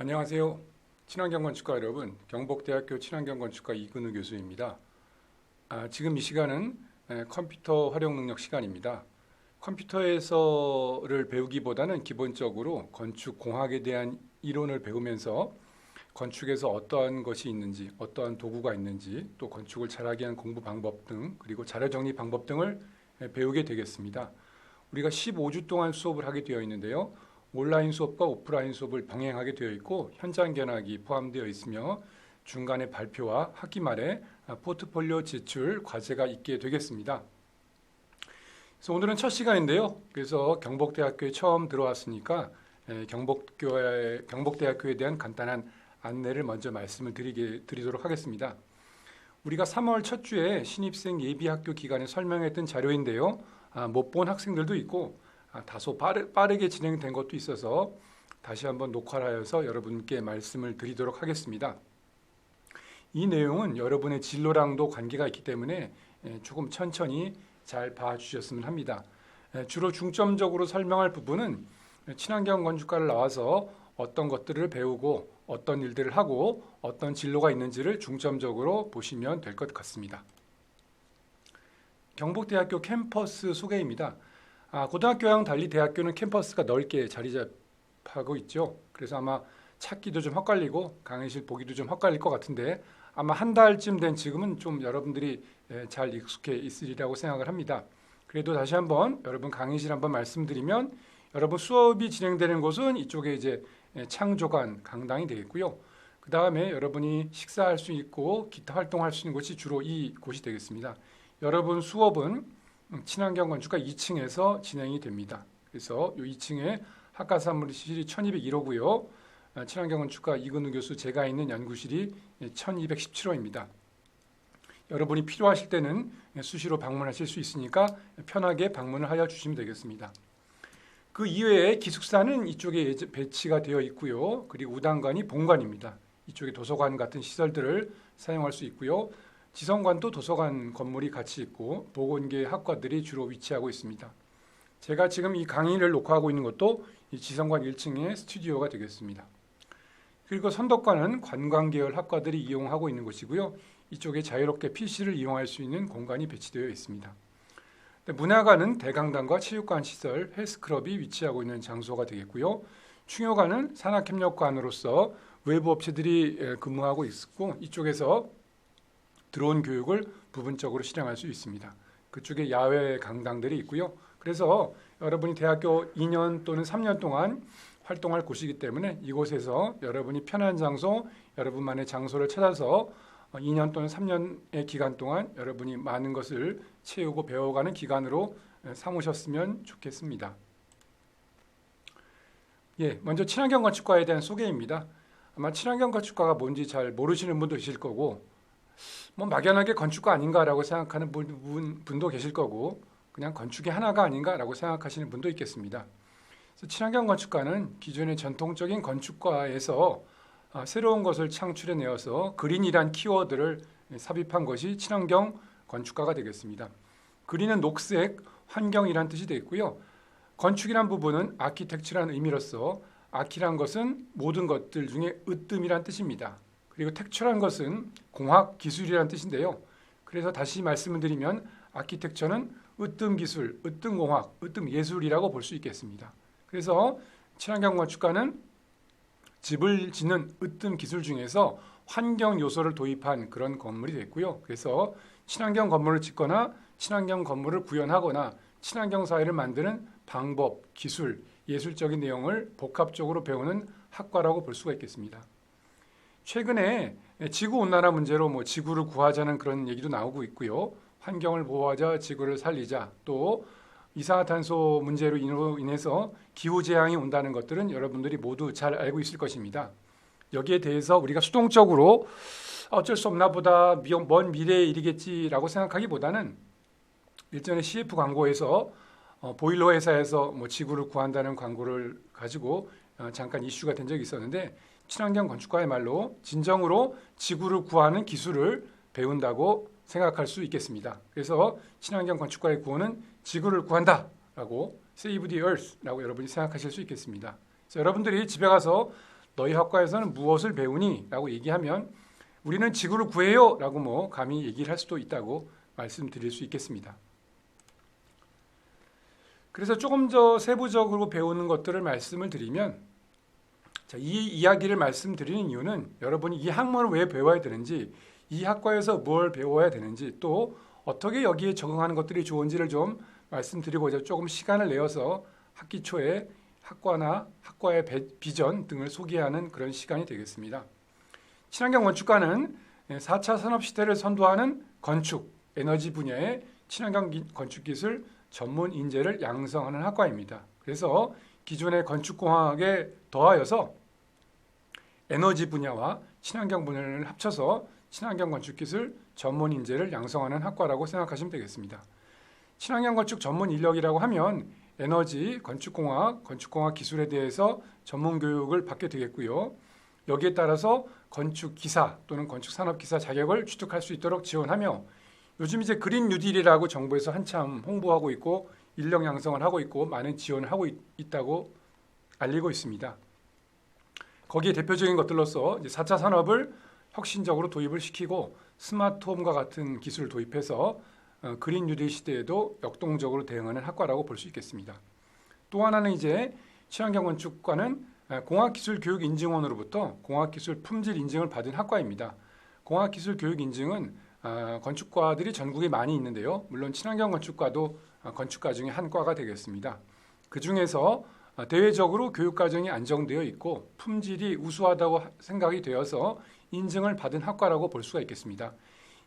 안녕하세요. 친환경건축가 여러분, 경북대학교 친환경건축가 이근우 교수입니다. 지금 이 시간은 컴퓨터 활용 능력 시간입니다. 컴퓨터에서를 배우기보다는 기본적으로 건축 공학에 대한 이론을 배우면서 건축에서 어떠한 것이 있는지, 어떠한 도구가 있는지, 또 건축을 잘하게 하는 공부 방법 등, 그리고 자료 정리 방법 등을 배우게 되겠습니다. 우리가 15주 동안 수업을 하게 되어 있는데요. 온라인 수업과 오프라인 수업을 병행하게 되어 있고 현장 견학이 포함되어 있으며 중간에 발표와 학기 말에 포트폴리오 제출 과제가 있게 되겠습니다. 그래서 오늘은 첫 시간인데요. 그래서 경북대학교에 처음 들어왔으니까 경북대학교에 대한 간단한 안내를 먼저 말씀을 드리도록 하겠습니다. 우리가 3월 첫 주에 신입생 예비학교 기간에 설명했던 자료인데요. 못 본 학생들도 있고 다소 빠르게 진행된 것도 있어서 다시 한번 녹화를 하여서 여러분께 말씀을 드리도록 하겠습니다. 이 내용은 여러분의 진로랑도 관계가 있기 때문에 조금 천천히 잘 봐주셨으면 합니다. 주로 중점적으로 설명할 부분은 친환경 건축가를 나와서 어떤 것들을 배우고 어떤 일들을 하고 어떤 진로가 있는지를 중점적으로 보시면 될 것 같습니다. 경북대학교 캠퍼스 소개입니다. 고등학교와는 달리 대학교는 캠퍼스가 넓게 자리 잡하고 있죠. 그래서 아마 찾기도 좀 헷갈리고 강의실 보기도 좀 헷갈릴 것 같은데 아마 한 달쯤 된 지금은 좀 여러분들이 잘 익숙해 있으리라고 생각을 합니다. 그래도 다시 한번 여러분 강의실 한번 말씀드리면 여러분 수업이 진행되는 곳은 이쪽에 이제 창조관 강당이 되겠고요. 그 다음에 여러분이 식사할 수 있고 기타 활동할 수 있는 곳이 주로 이 곳이 되겠습니다. 여러분 수업은 친환경 건축가 2층에서 진행이 됩니다. 그래서 이 2층에 학과사무실이 1201호고요. 친환경 건축가 이근우 교수 제가 있는 연구실이 1217호입니다. 여러분이 필요하실 때는 수시로 방문하실 수 있으니까 편하게 방문을 하여 주시면 되겠습니다. 그 이외에 기숙사는 이쪽에 배치가 되어 있고요. 그리고 우당관이 본관입니다. 이쪽에 도서관 같은 시설들을 사용할 수 있고요. 지성관도 도서관 건물이 같이 있고 보건계 학과들이 주로 위치하고 있습니다. 제가 지금 이 강의를 녹화하고 있는 것도 이 지성관 1층의 스튜디오가 되겠습니다. 그리고 선덕관은 관광계열 학과들이 이용하고 있는 곳이고요. 이쪽에 자유롭게 PC를 이용할 수 있는 공간이 배치되어 있습니다. 문화관은 대강당과 체육관 시설, 헬스클럽이 위치하고 있는 장소가 되겠고요. 충효관은 산학협력관으로서 외부 업체들이 근무하고 있고 이쪽에서 드론 교육을 부분적으로 실행할 수 있습니다. 그쪽에 야외 강당들이 있고요. 그래서 여러분이 대학교 2년 또는 3년 동안 활동할 곳이기 때문에 이곳에서 여러분이 편한 장소, 여러분만의 장소를 찾아서 2년 또는 3년의 기간 동안 여러분이 많은 것을 채우고 배워가는 기간으로 삼으셨으면 좋겠습니다. 먼저 친환경 건축가에 대한 소개입니다. 아마 친환경 건축가가 뭔지 잘 모르시는 분도 계실 거고 막연하게 건축가 아닌가라고 생각하는 분도 계실 거고 그냥 건축의 하나가 아닌가라고 생각하시는 분도 있겠습니다. 그래서 친환경 건축가는 기존의 전통적인 건축과에서 새로운 것을 창출해내어서 그린이란 키워드를 삽입한 것이 친환경 건축가가 되겠습니다. 그린은 녹색, 환경이란 뜻이 되겠고요. 건축이란 부분은 아키텍처라는 의미로서 아키란 것은 모든 것들 중에 으뜸이란 뜻입니다. 그리고 텍처란 것은 공학, 기술이라는 뜻인데요. 그래서 다시 말씀을 드리면 아키텍처는 으뜸 기술, 으뜸 공학, 으뜸 예술이라고 볼 수 있겠습니다. 그래서 친환경 건축가는 집을 짓는 으뜸 기술 중에서 환경 요소를 도입한 그런 건물이 됐고요. 그래서 친환경 건물을 짓거나 친환경 건물을 구현하거나 친환경 사회를 만드는 방법, 기술, 예술적인 내용을 복합적으로 배우는 학과라고 볼 수가 있겠습니다. 최근에 지구온난화 문제로 지구를 구하자는 그런 얘기도 나오고 있고요. 환경을 보호하자, 지구를 살리자, 또 이산화탄소 문제로 인해서 기후재앙이 온다는 것들은 여러분들이 모두 잘 알고 있을 것입니다. 여기에 대해서 우리가 수동적으로 어쩔 수 없나 보다 먼 미래의 일이겠지라고 생각하기보다는 일전에 CF 광고에서 보일러 회사에서 지구를 구한다는 광고를 가지고 잠깐 이슈가 된 적이 있었는데 친환경 건축가의 말로 진정으로 지구를 구하는 기술을 배운다고 생각할 수 있겠습니다. 그래서 친환경 건축가의 구호는 지구를 구한다라고 Save the Earth라고 여러분이 생각하실 수 있겠습니다. 그래서 여러분들이 집에 가서 너희 학과에서는 무엇을 배우니? 라고 얘기하면 우리는 지구를 구해요! 라고 뭐 감히 얘기를 할 수도 있다고 말씀드릴 수 있겠습니다. 그래서 조금 더 세부적으로 배우는 것들을 말씀을 드리면, 자, 이 이야기를 말씀드리는 이유는 여러분이 이 학문을 왜 배워야 되는지, 이 학과에서 뭘 배워야 되는지, 또 어떻게 여기에 적응하는 것들이 좋은지를 좀 말씀드리고자 조금 시간을 내어서 학기 초에 학과나 학과의 비전 등을 소개하는 그런 시간이 되겠습니다. 친환경 건축과는 4차 산업시대를 선도하는 건축, 에너지 분야의 친환경 건축기술 전문 인재를 양성하는 학과입니다. 그래서 기존의 건축공학에 더하여서 에너지 분야와 친환경 분야를 합쳐서 친환경 건축기술 전문 인재를 양성하는 학과라고 생각하시면 되겠습니다. 친환경 건축 전문 인력이라고 하면 에너지, 건축공학, 건축공학 기술에 대해서 전문 교육을 받게 되겠고요. 여기에 따라서 건축기사 또는 건축산업기사 자격을 취득할 수 있도록 지원하며 요즘 이제 그린 뉴딜이라고 정부에서 한참 홍보하고 있고 인력 양성을 하고 있고 많은 지원을 하고 있다고 알리고 있습니다. 거기에 대표적인 것들로서 이제 4차 산업을 혁신적으로 도입을 시키고 스마트홈과 같은 기술을 도입해서 그린 뉴딜 시대에도 역동적으로 대응하는 학과라고 볼 수 있겠습니다. 또 하나는 이제 친환경 건축과는 공학기술교육인증원으로부터 공학기술 품질 인증을 받은 학과입니다. 공학기술 교육 인증은 건축과들이 전국에 많이 있는데요. 물론 친환경 건축과도 건축과 중에 한 과가 되겠습니다. 그 중에서 대외적으로 교육과정이 안정되어 있고 품질이 우수하다고 생각이 되어서 인증을 받은 학과라고 볼 수가 있겠습니다.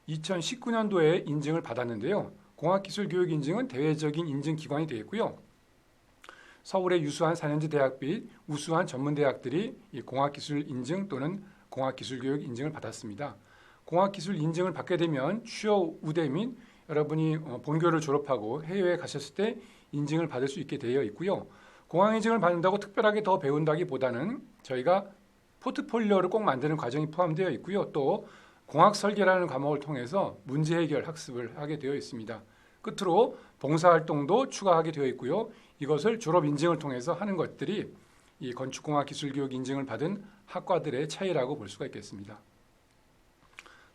2019년도에 인증을 받았는데요. 공학기술교육인증은 대외적인 인증기관이 되겠고요. 서울의 유수한 4년제 대학 및 우수한 전문대학들이 이 공학기술인증 또는 공학기술교육인증을 받았습니다. 공학기술인증을 받게 되면 취업 우대 및 여러분이 본교를 졸업하고 해외에 가셨을 때 인증을 받을 수 있게 되어 있고요. 공학인증을 받는다고 특별하게 더 배운다기보다는 저희가 포트폴리오를 꼭 만드는 과정이 포함되어 있고요. 또 공학설계라는 과목을 통해서 문제 해결 학습을 하게 되어 있습니다. 끝으로 봉사활동도 추가하게 되어 있고요. 이것을 졸업 인증을 통해서 하는 것들이 이 건축공학 기술교육 인증을 받은 학과들의 차이라고 볼 수가 있겠습니다.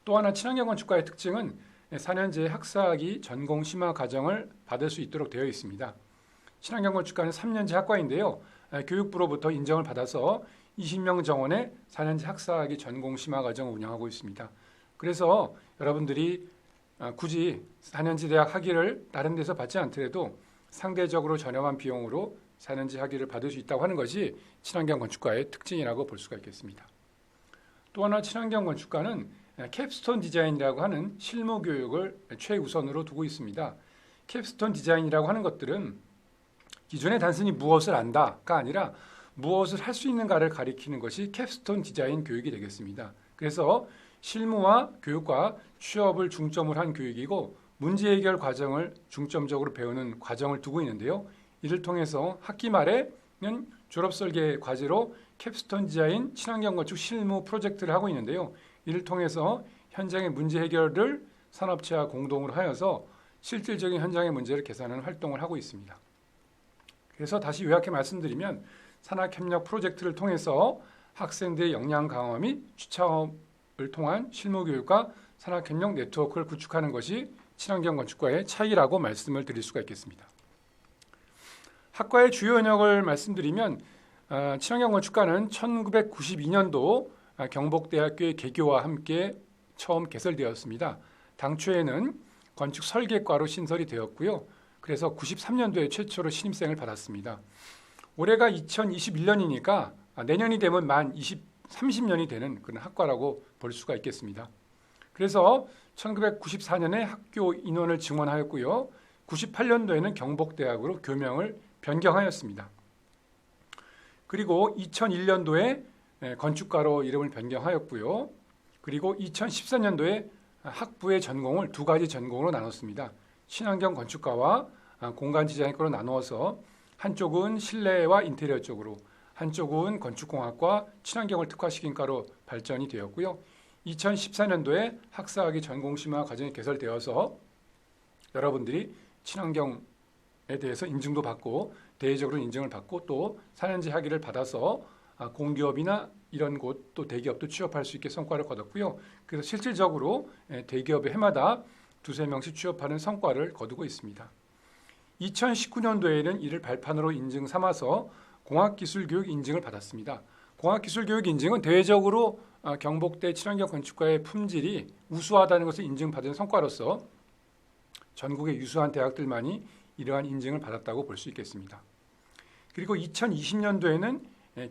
또 하나 친환경 건축과의 특징은 4년제 학사학위 전공 심화 과정을 받을 수 있도록 되어 있습니다. 친환경 건축과는 3년제 학과인데요. 교육부로부터 인정을 받아서 20명 정원의 4년제 학사학위 전공 심화 과정을 운영하고 있습니다. 그래서 여러분들이 굳이 4년제 대학 학위를 다른 데서 받지 않더라도 상대적으로 저렴한 비용으로 4년제 학위를 받을 수 있다고 하는 것이 친환경 건축과의 특징이라고 볼 수가 있겠습니다. 또 하나 친환경 건축과는 캡스톤 디자인이라고 하는 실무 교육을 최우선으로 두고 있습니다. 캡스톤 디자인이라고 하는 것들은 기존에 단순히 무엇을 안다가 아니라 무엇을 할 수 있는가를 가리키는 것이 캡스톤 디자인 교육이 되겠습니다. 그래서 실무와 교육과 취업을 중점으로 한 교육이고 문제 해결 과정을 중점적으로 배우는 과정을 두고 있는데요. 이를 통해서 학기 말에는 졸업 설계 과제로 캡스톤 디자인 친환경 건축 실무 프로젝트를 하고 있는데요. 이를 통해서 현장의 문제 해결을 산업체와 공동으로 하여서 실질적인 현장의 문제를 개선하는 활동을 하고 있습니다. 그래서 다시 요약해 말씀드리면 산학협력 프로젝트를 통해서 학생들의 역량 강화 및 취차업을 통한 실무교육과 산학협력 네트워크를 구축하는 것이 친환경 건축과의 차이라고 말씀을 드릴 수가 있겠습니다. 학과의 주요 현역을 말씀드리면 친환경 건축과는 1992년도 경복대학교의 개교와 함께 처음 개설되었습니다. 당초에는 건축 설계과로 신설이 되었고요. 그래서 93년도에 최초로 신입생을 받았습니다. 올해가 2021년이니까 내년이 되면 만 30년이 되는 그런 학과라고 볼 수가 있겠습니다. 그래서 1994년에 학교 인원을 증원하였고요. 98년도에는 경복대학으로 교명을 변경하였습니다. 그리고 2001년도에 건축과로 이름을 변경하였고요. 그리고 2014년도에 학부의 전공을 두 가지 전공으로 나눴습니다. 친환경 건축과와 공간 디자인과로 나누어서 한쪽은 실내와 인테리어 쪽으로, 한쪽은 건축공학과 친환경을 특화시킨 과로 발전이 되었고요. 2014년도에 학사학위 전공 심화 과정이 개설되어서 여러분들이 친환경에 대해서 인증도 받고 대외적으로 인증을 받고 또 4년제 학위를 받아서 공기업이나 이런 곳 또 대기업도 취업할 수 있게 성과를 거뒀고요. 그래서 실질적으로 대기업에 해마다 두세 명씩 취업하는 성과를 거두고 있습니다. 2019년도에는 이를 발판으로 인증 삼아서 공학기술교육 인증을 받았습니다. 공학기술교육 인증은 대외적으로 경복대 친환경 건축가의 품질이 우수하다는 것을 인증받은 성과로서 전국의 유수한 대학들만이 이러한 인증을 받았다고 볼 수 있겠습니다. 그리고 2020년도에는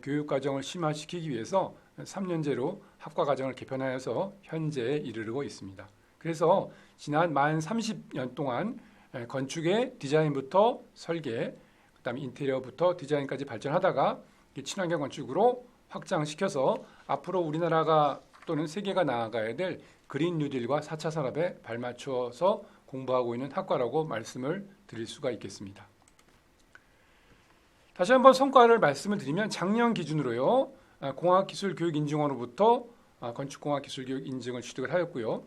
교육과정을 심화시키기 위해서 3년제로 학과과정을 개편하여서 현재에 이르르고 있습니다. 그래서 지난 만 30년 동안 건축의 디자인부터 설계, 그다음에 인테리어부터 디자인까지 발전하다가 친환경 건축으로 확장시켜서 앞으로 우리나라가 또는 세계가 나아가야 될 그린 뉴딜과 4차 산업에 발맞추어서 공부하고 있는 학과라고 말씀을 드릴 수가 있겠습니다. 다시 한번 성과를 말씀을 드리면 작년 기준으로요. 공학기술교육인증원으로부터 건축공학기술교육 인증을 취득을 하였고요.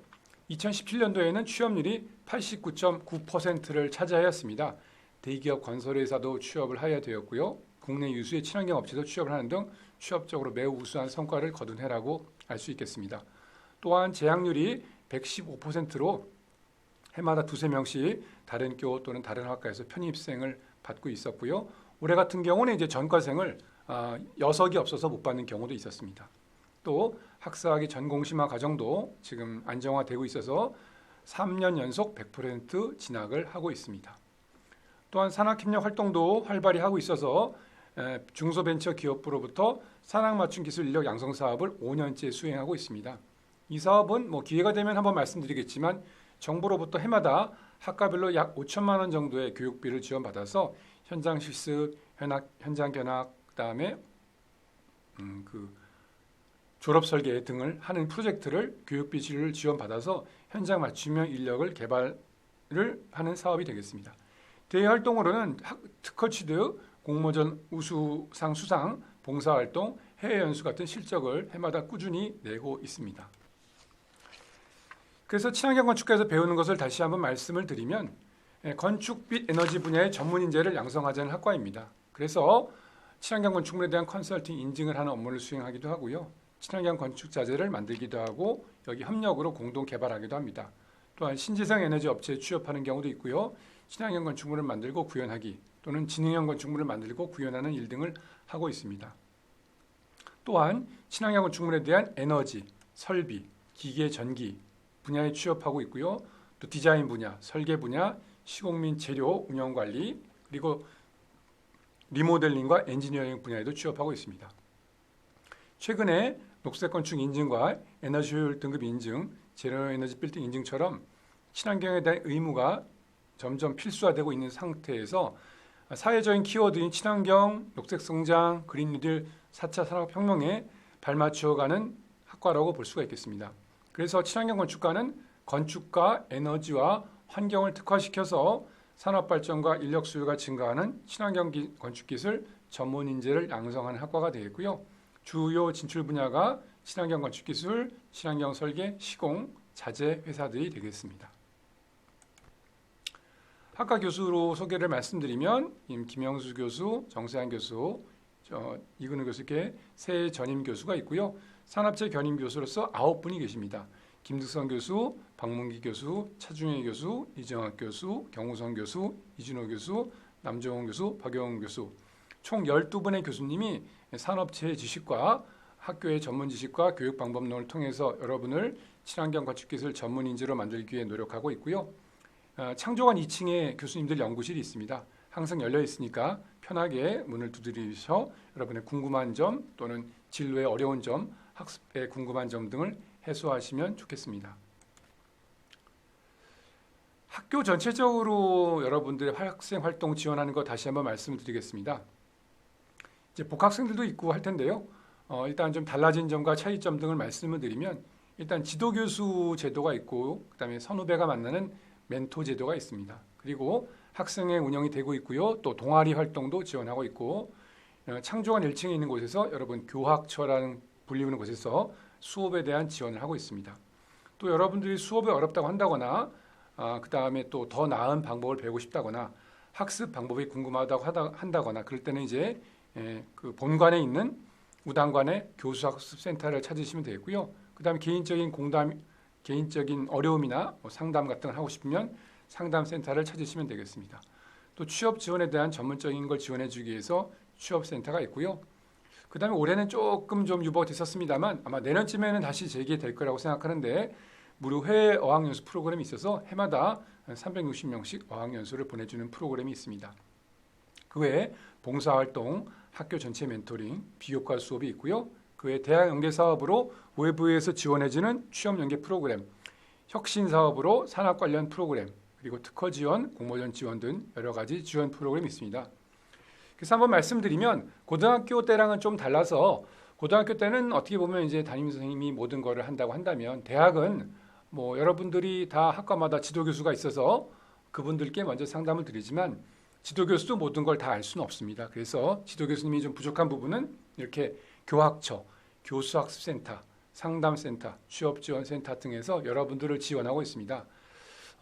2017년도에는 취업률이 89.9%를 차지하였습니다. 대기업 건설회사도 취업을 하여 되었고요. 국내 유수의 친환경 업체도 취업을 하는 등 취업적으로 매우 우수한 성과를 거둔 해라고 알 수 있겠습니다. 또한 재학률이 115%로 해마다 두세 명씩 다른 교 또는 다른 학과에서 편입생을 받고 있었고요. 올해 같은 경우는 이제 전과생을 여석이 없어서 못 받는 경우도 있었습니다. 또 학사학위 전공심화 과정도 지금 안정화되고 있어서 3년 연속 100% 진학을 하고 있습니다. 또한 산학협력 활동도 활발히 하고 있어서 중소벤처기업부로부터 산학맞춤 기술 인력 양성 사업을 5년째 수행하고 있습니다. 이 사업은 기회가 되면 한번 말씀드리겠지만 정부로부터 해마다 학과별로 약 5천만 원 정도의 교육비를 지원받아서 현장 실습, 현장 견학, 그다음에 졸업 설계 등을 하는 프로젝트를 교육비를 지원받아서 현장 맞춤형 인력을 개발을 하는 사업이 되겠습니다. 대외 활동으로는 특허 취득, 공모전 우수상 수상, 봉사활동, 해외 연수 같은 실적을 해마다 꾸준히 내고 있습니다. 그래서 친환경 건축가에서 배우는 것을 다시 한번 말씀을 드리면 건축 및 에너지 분야의 전문 인재를 양성하자는 학과입니다. 그래서 친환경 건축물에 대한 컨설팅 인증을 하는 업무를 수행하기도 하고요. 친환경 건축 자재를 만들기도 하고 여기 협력으로 공동 개발하기도 합니다. 또한 신재생 에너지 업체에 취업하는 경우도 있고요. 친환경 건축물을 만들고 구현하기 또는 지능형 건축물을 만들고 구현하는 일 등을 하고 있습니다. 또한 친환경 건축물에 대한 에너지, 설비, 기계, 전기 분야에 취업하고 있고요. 또 디자인 분야, 설계 분야, 시공 및 재료 운영 관리 그리고 리모델링과 엔지니어링 분야에도 취업하고 있습니다. 최근에 녹색 건축 인증과 에너지 효율 등급 인증, 제로 에너지 빌딩 인증처럼 친환경에 대한 의무가 점점 필수화되고 있는 상태에서 사회적인 키워드인 친환경, 녹색 성장, 그린 뉴딜, 4차 산업혁명에 발맞추어가는 학과라고 볼 수가 있겠습니다. 그래서 친환경 건축과는 건축과 에너지와 환경을 특화시켜서 산업 발전과 인력 수요가 증가하는 친환경 건축 기술 전문 인재를 양성하는 학과가 되겠고요. 주요 진출 분야가 친환경 건축 기술, 친환경 설계, 시공, 자재 회사들이 되겠습니다. 학과 교수로 소개를 말씀드리면 김영수 교수, 정세환 교수, 이근우 교수께 새 전임 교수가 있고요. 산업재 견임 교수로서 9분이 계십니다. 김득선 교수, 박문기 교수, 차중혜 교수, 이정학 교수, 경우성 교수, 이준호 교수, 남정훈 교수, 박영훈 교수 총 12분의 교수님이 산업재해 지식과 학교의 전문 지식과 교육 방법론을 통해서 여러분을 친환경 건축기술 전문 인재로 만들기 위해 노력하고 있고요. 창조관 2층에 교수님들 연구실이 있습니다. 항상 열려 있으니까 편하게 문을 두드리셔 여러분의 궁금한 점 또는 진로의 어려운 점, 학습에 궁금한 점 등을 해소하시면 좋겠습니다. 학교 전체적으로 여러분들의 학생 활동 지원하는 거 다시 한번 말씀을 드리겠습니다. 이제 복학생들도 있고 할 텐데요. 일단 좀 달라진 점과 차이점 등을 말씀을 드리면 일단 지도교수 제도가 있고 그다음에 선후배가 만나는 멘토 제도가 있습니다. 그리고 학생회 운영이 되고 있고요. 또 동아리 활동도 지원하고 있고 창조관 1층에 있는 곳에서 여러분 교학처라는 불리우는 곳에서 수업에 대한 지원을 하고 있습니다. 또 여러분들이 수업이 어렵다고 한다거나 그 다음에 또 더 나은 방법을 배우고 싶다거나 학습 방법이 궁금하다고 한다거나 그럴 때는 이제 그 본관에 있는 우단관의 교수학습센터를 찾으시면 되겠고요. 그다음에 개인적인 어려움이나 뭐 상담 같은 걸 하고 싶으면 상담센터를 찾으시면 되겠습니다. 또 취업 지원에 대한 전문적인 걸 지원해 주기 위해서 취업센터가 있고요. 그다음에 올해는 조금 좀 유보가 됐었습니다만 아마 내년쯤에는 다시 재개될 거라고 생각하는데 무료 해외 어학연수 프로그램이 있어서 해마다 360명씩 어학연수를 보내주는 프로그램이 있습니다. 그 외에 봉사활동, 학교 전체 멘토링, 비교과 수업이 있고요. 그 외에 대학 연계 사업으로 외부에서 지원해주는 취업 연계 프로그램, 혁신 사업으로 산업 관련 프로그램, 그리고 특허 지원, 공모전 지원 등 여러 가지 지원 프로그램이 있습니다. 그래서 한번 말씀드리면 고등학교 때랑은 좀 달라서 고등학교 때는 어떻게 보면 이제 담임 선생님이 모든 거를 한다고 한다면 대학은 뭐 여러분들이 다 학과마다 지도 교수가 있어서 그분들께 먼저 상담을 드리지만 지도 교수도 모든 걸 다 알 수는 없습니다. 그래서 지도 교수님이 좀 부족한 부분은 이렇게 교학처, 교수학습센터, 상담센터, 취업지원센터 등에서 여러분들을 지원하고 있습니다.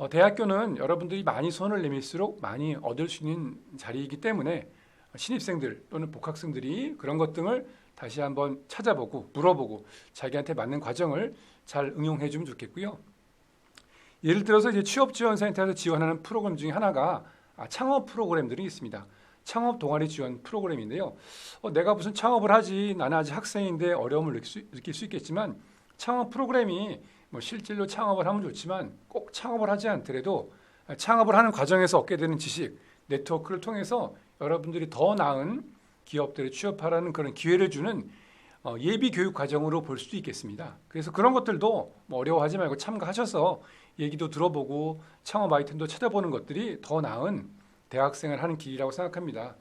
대학교는 여러분들이 많이 손을 내밀수록 많이 얻을 수 있는 자리이기 때문에 신입생들 또는 복학생들이 그런 것 등을 다시 한번 찾아보고 물어보고 자기한테 맞는 과정을 잘 응용해 주면 좋겠고요. 예를 들어서 이제 취업지원센터에서 지원하는 프로그램 중에 하나가 창업 프로그램들이 있습니다. 창업 동아리 지원 프로그램인데요. 내가 무슨 창업을 하지? 나는 아직 학생인데 어려움을 느낄 수 있겠지만 창업 프로그램이 뭐 실질로 창업을 하면 좋지만 꼭 창업을 하지 않더라도 창업을 하는 과정에서 얻게 되는 지식, 네트워크를 통해서 여러분들이 더 나은 기업들에 취업하라는 그런 기회를 주는 예비 교육 과정으로 볼 수도 있겠습니다. 그래서 그런 것들도 뭐 어려워하지 말고 참가하셔서 얘기도 들어보고 창업 아이템도 찾아보는 것들이 더 나은 대학생을 하는 길이라고 생각합니다.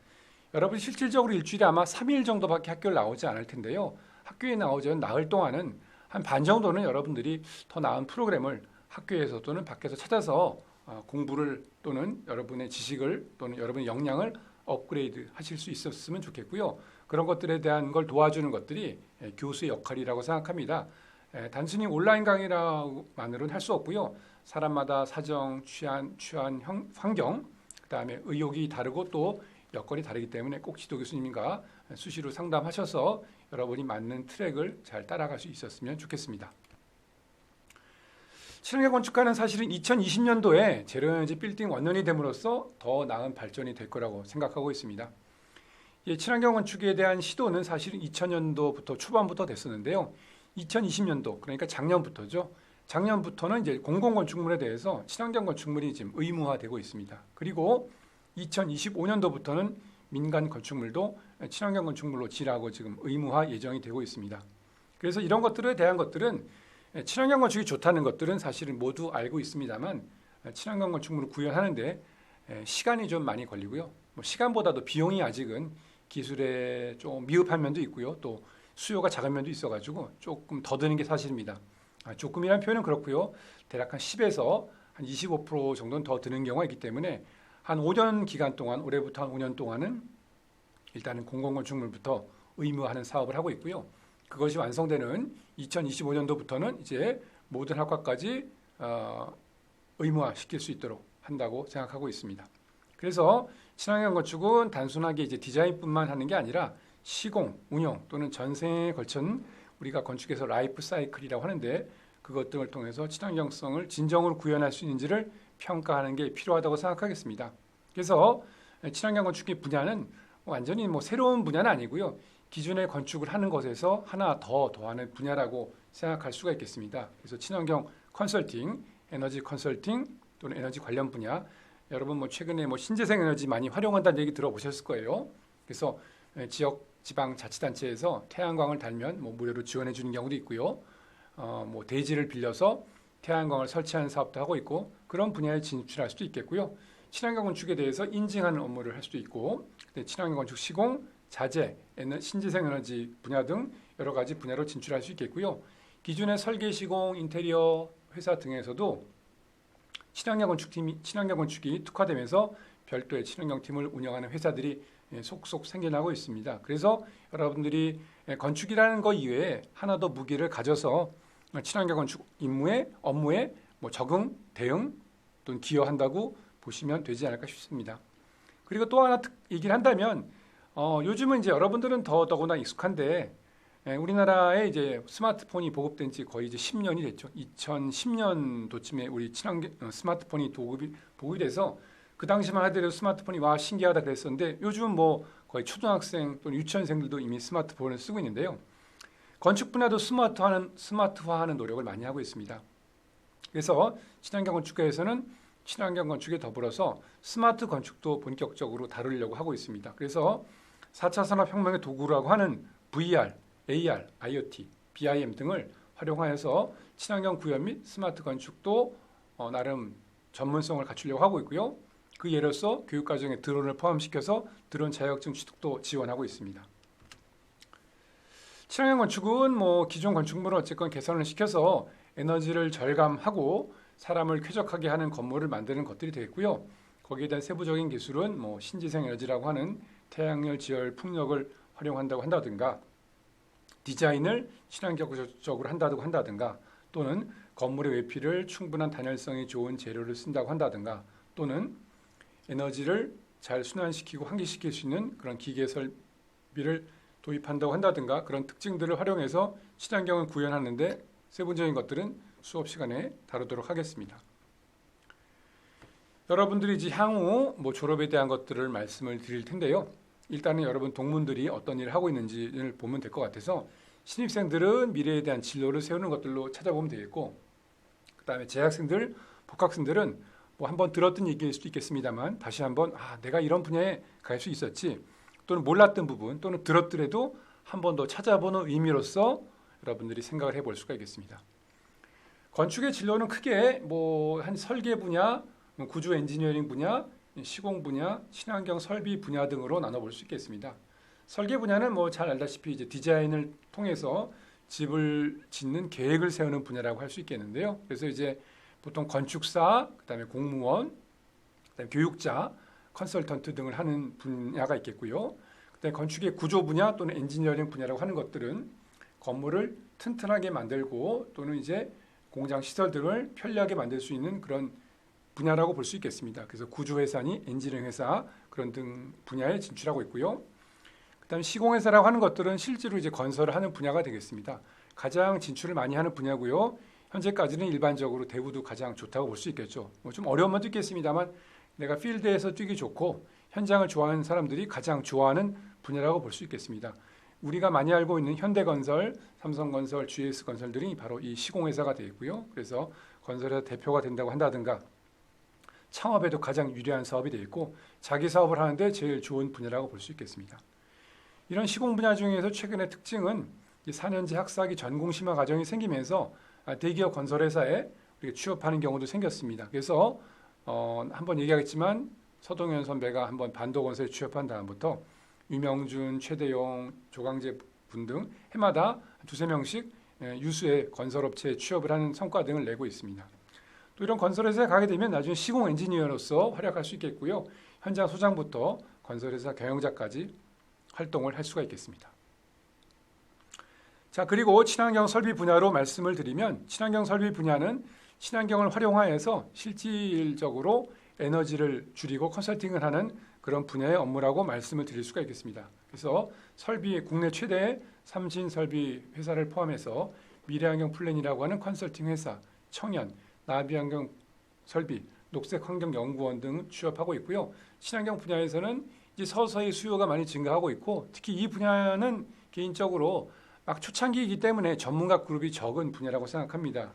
여러분이 실질적으로 일주일에 아마 3일 정도밖에 학교를 나오지 않을 텐데요. 학교에 나오지 나흘 동안은 한 반 정도는 여러분들이 더 나은 프로그램을 학교에서 또는 밖에서 찾아서 공부를 또는 여러분의 지식을 또는 여러분의 역량을 업그레이드 하실 수 있었으면 좋겠고요. 그런 것들에 대한 걸 도와주는 것들이 교수의 역할이라고 생각합니다. 단순히 온라인 강의만으로는 할 수 없고요. 사람마다 사정, 취한 환경, 그다음에 의욕이 다르고 또 여건이 다르기 때문에 꼭 지도 교수님과 수시로 상담하셔서 여러분이 맞는 트랙을 잘 따라갈 수 있었으면 좋겠습니다. 친환경 건축가는 사실은 2020년도에 제로에너지 빌딩 원년이 됨으로써 더 나은 발전이 될 거라고 생각하고 있습니다. 친환경 건축에 대한 시도는 사실은 2000년도부터 초반부터 됐었는데요. 2020년도 그러니까 작년부터죠. 작년부터는 이제 공공건축물에 대해서 친환경 건축물이 지금 의무화되고 있습니다. 그리고 2025년도부터는 민간 건축물도 친환경 건축물로 지라고 지금 의무화 예정이 되고 있습니다. 그래서 이런 것들에 대한 것들은 친환경 건축이 좋다는 것들은 사실은 모두 알고 있습니다만 친환경 건축물을 구현하는데 시간이 좀 많이 걸리고요. 시간보다도 비용이 아직은 기술에 좀 미흡한 면도 있고요. 또 수요가 작은 면도 있어가지고 조금 더 드는 게 사실입니다. 조금이라는 표현은 그렇고요. 대략 한 10에서 한 25% 정도는 더 드는 경우가 있기 때문에 한 5년 기간 동안 올해부터 한 5년 동안은 일단은 공공건축물부터 의무화하는 사업을 하고 있고요. 그것이 완성되는 2025년도부터는 이제 모든 학과까지 의무화시킬 수 있도록 한다고 생각하고 있습니다. 그래서 친환경 건축은 단순하게 이제 디자인뿐만 하는 게 아니라 시공, 운영 또는 전생에 걸친 우리가 건축에서 라이프 사이클이라고 하는데 그것 등을 통해서 친환경성을 진정으로 구현할 수 있는지를 평가하는 게 필요하다고 생각하겠습니다. 그래서 친환경 건축의 분야는 완전히 뭐 새로운 분야는 아니고요. 기존의 건축을 하는 것에서 하나 더 더하는 분야라고 생각할 수가 있겠습니다. 그래서 친환경 컨설팅, 에너지 컨설팅 또는 에너지 관련 분야, 여러분 뭐 최근에 뭐 신재생 에너지 많이 활용한다는 얘기 들어보셨을 거예요. 그래서 지역 지방 자치단체에서 태양광을 달면 뭐 무료로 지원해 주는 경우도 있고요. 뭐 대지를 빌려서 태양광을 설치하는 사업도 하고 있고 그런 분야에 진출할 수도 있겠고요. 친환경 건축에 대해서 인증하는 업무를 할 수도 있고 친환경 건축 시공, 자재, 신재생 에너지 분야 등 여러 가지 분야로 진출할 수 있겠고요. 기존의 설계, 시공, 인테리어 회사 등에서도 친환경 건축이 특화되면서 별도의 친환경 팀을 운영하는 회사들이 속속 생겨나고 있습니다. 그래서 여러분들이 건축이라는 것 이외에 하나 더 무기를 가져서 친환경 건축 업무에 뭐 적응, 대응 또는 기여한다고 보시면 되지 않을까 싶습니다. 그리고 또 하나 얘기를 한다면 요즘은 이제 여러분들은 더더구나 익숙한데 우리나라에 이제 스마트폰이 보급된 지 거의 이제 10년이 됐죠. 2010년도쯤에 우리 친환경 스마트폰이 보급이 돼서 그 당시만 하더라도 스마트폰이 와 신기하다 그랬었는데 요즘은 뭐 거의 초등학생 또는 유치원생들도 이미 스마트폰을 쓰고 있는데요. 건축 분야도 스마트화하는 노력을 많이 하고 있습니다. 그래서 친환경 건축가에서는 친환경 건축에 더불어서 스마트 건축도 본격적으로 다루려고 하고 있습니다. 그래서 4차 산업혁명의 도구라고 하는 VR, AR, IoT, BIM 등을 활용하여서 친환경 구현 및 스마트 건축도 나름 전문성을 갖추려고 하고 있고요. 그 예로서 교육과정에 드론을 포함시켜서 드론 자격증 취득도 지원하고 있습니다. 친환경 건축은 뭐 기존 건축물을 어쨌건 개선을 시켜서 에너지를 절감하고 사람을 쾌적하게 하는 건물을 만드는 것들이 되겠고요. 거기에 대한 세부적인 기술은 뭐 신재생 에너지라고 하는 태양열, 지열, 풍력을 활용한다고 한다든가 디자인을 친환경적으로 한다든가 또는 건물의 외피를 충분한 단열성이 좋은 재료를 쓴다고 한다든가 또는 에너지를 잘 순환시키고 환기시킬 수 있는 그런 기계 설비를 도입한다고 한다든가 그런 특징들을 활용해서 친환경을 구현하는데 세부적인 것들은 수업 시간에 다루도록 하겠습니다. 여러분들이 이제 향후 뭐 졸업에 대한 것들을 말씀을 드릴 텐데요. 일단은 여러분 동문들이 어떤 일을 하고 있는지를 보면 될 것 같아서 신입생들은 미래에 대한 진로를 세우는 것들로 찾아보면 되겠고 그다음에 재학생들, 복학생들은 뭐 한번 들었던 얘기일 수도 있겠습니다만 다시 한번 내가 이런 분야에 갈 수 있었지 또는 몰랐던 부분 또는 들었더라도 한 번 더 찾아보는 의미로서 여러분들이 생각을 해볼 수가 있겠습니다. 건축의 진로는 크게 뭐 한 설계 분야, 구조 엔지니어링 분야, 시공 분야, 친환경 설비 분야 등으로 나눠볼 수 있겠습니다. 설계 분야는 뭐 잘 알다시피 이제 디자인을 통해서 집을 짓는 계획을 세우는 분야라고 할 수 있겠는데요. 그래서 이제 보통 건축사, 그다음에 공무원, 그다음에 교육자, 컨설턴트 등을 하는 분야가 있겠고요. 그다음에 건축의 구조 분야 또는 엔지니어링 분야라고 하는 것들은 건물을 튼튼하게 만들고 또는 이제 공장 시설 등을 편리하게 만들 수 있는 그런 분야라고 볼 수 있겠습니다. 그래서 구조회사니 엔지니어링 회사 그런 등 분야에 진출하고 있고요. 그다음 시공회사라고 하는 것들은 실제로 이제 건설을 하는 분야가 되겠습니다. 가장 진출을 많이 하는 분야고요. 현재까지는 일반적으로 대우도 가장 좋다고 볼 수 있겠죠. 뭐 좀 어려운 면도 있겠습니다만 내가 필드에서 뛰기 좋고 현장을 좋아하는 사람들이 가장 좋아하는 분야라고 볼 수 있겠습니다. 우리가 많이 알고 있는 현대건설, 삼성건설, GS건설들이 바로 이 시공회사가 되겠고요. 그래서 건설회사 대표가 된다고 한다든가 창업에도 가장 유리한 사업이 되겠고 자기 사업을 하는데 제일 좋은 분야라고 볼 수 있겠습니다. 이런 시공 분야 중에서 최근의 특징은 4년제 학사학위 전공 심화 과정이 생기면서 대기업 건설회사에 취업하는 경우도 생겼습니다. 그래서 한번 얘기하겠지만 서동현 선배가 한번 반도건설에 취업한 다음부터 유명준, 최대용, 조강재 분 등 해마다 두세 명씩 유수의 건설업체에 취업을 하는 성과 등을 내고 있습니다. 또 이런 건설회사에 가게 되면 나중에 시공 엔지니어로서 활약할 수 있겠고요. 현장 소장부터 건설회사 경영자까지 활동을 할 수가 있겠습니다. 자, 그리고 친환경 설비 분야로 말씀을 드리면 친환경 설비 분야는 친환경을 활용하여서 실질적으로 에너지를 줄이고 컨설팅을 하는 그런 분야의 업무라고 말씀을 드릴 수가 있겠습니다. 그래서 설비 국내 최대의 삼신 설비 회사를 포함해서 미래환경 플랜이라고 하는 컨설팅 회사, 청연, 나비환경 설비, 녹색환경연구원 등 취업하고 있고요. 친환경 분야에서는 이제 서서히 수요가 많이 증가하고 있고 특히 이 분야는 개인적으로 막 초창기이기 때문에 전문가 그룹이 적은 분야라고 생각합니다.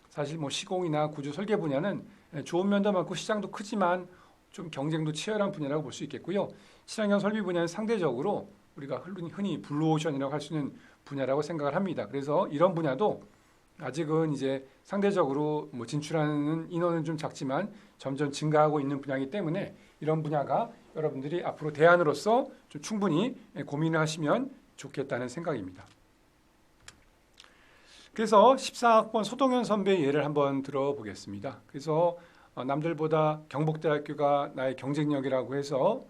사실 뭐 시공이나 구조 설계 분야는 좋은 면도 많고 시장도 크지만 좀 경쟁도 치열한 분야라고 볼 수 있겠고요. 친환경 설비 분야는 상대적으로 우리가 흔히 블루오션이라고 할 수 있는 분야라고 생각을 합니다. 그래서 이런 분야도 아직은 이제 상대적으로 뭐 진출하는 인원은 좀 작지만 점점 증가하고 있는 분야이기 때문에 이런 분야가 여러분들이 앞으로 대안으로서 좀 충분히 고민을 하시면 좋겠다는 생각입니다. 그래서 14학번 소동현 선배의 예를 한번 들어보겠습니다. 그래서 남들보다 경북대학교가 나의 경쟁력이라고 해서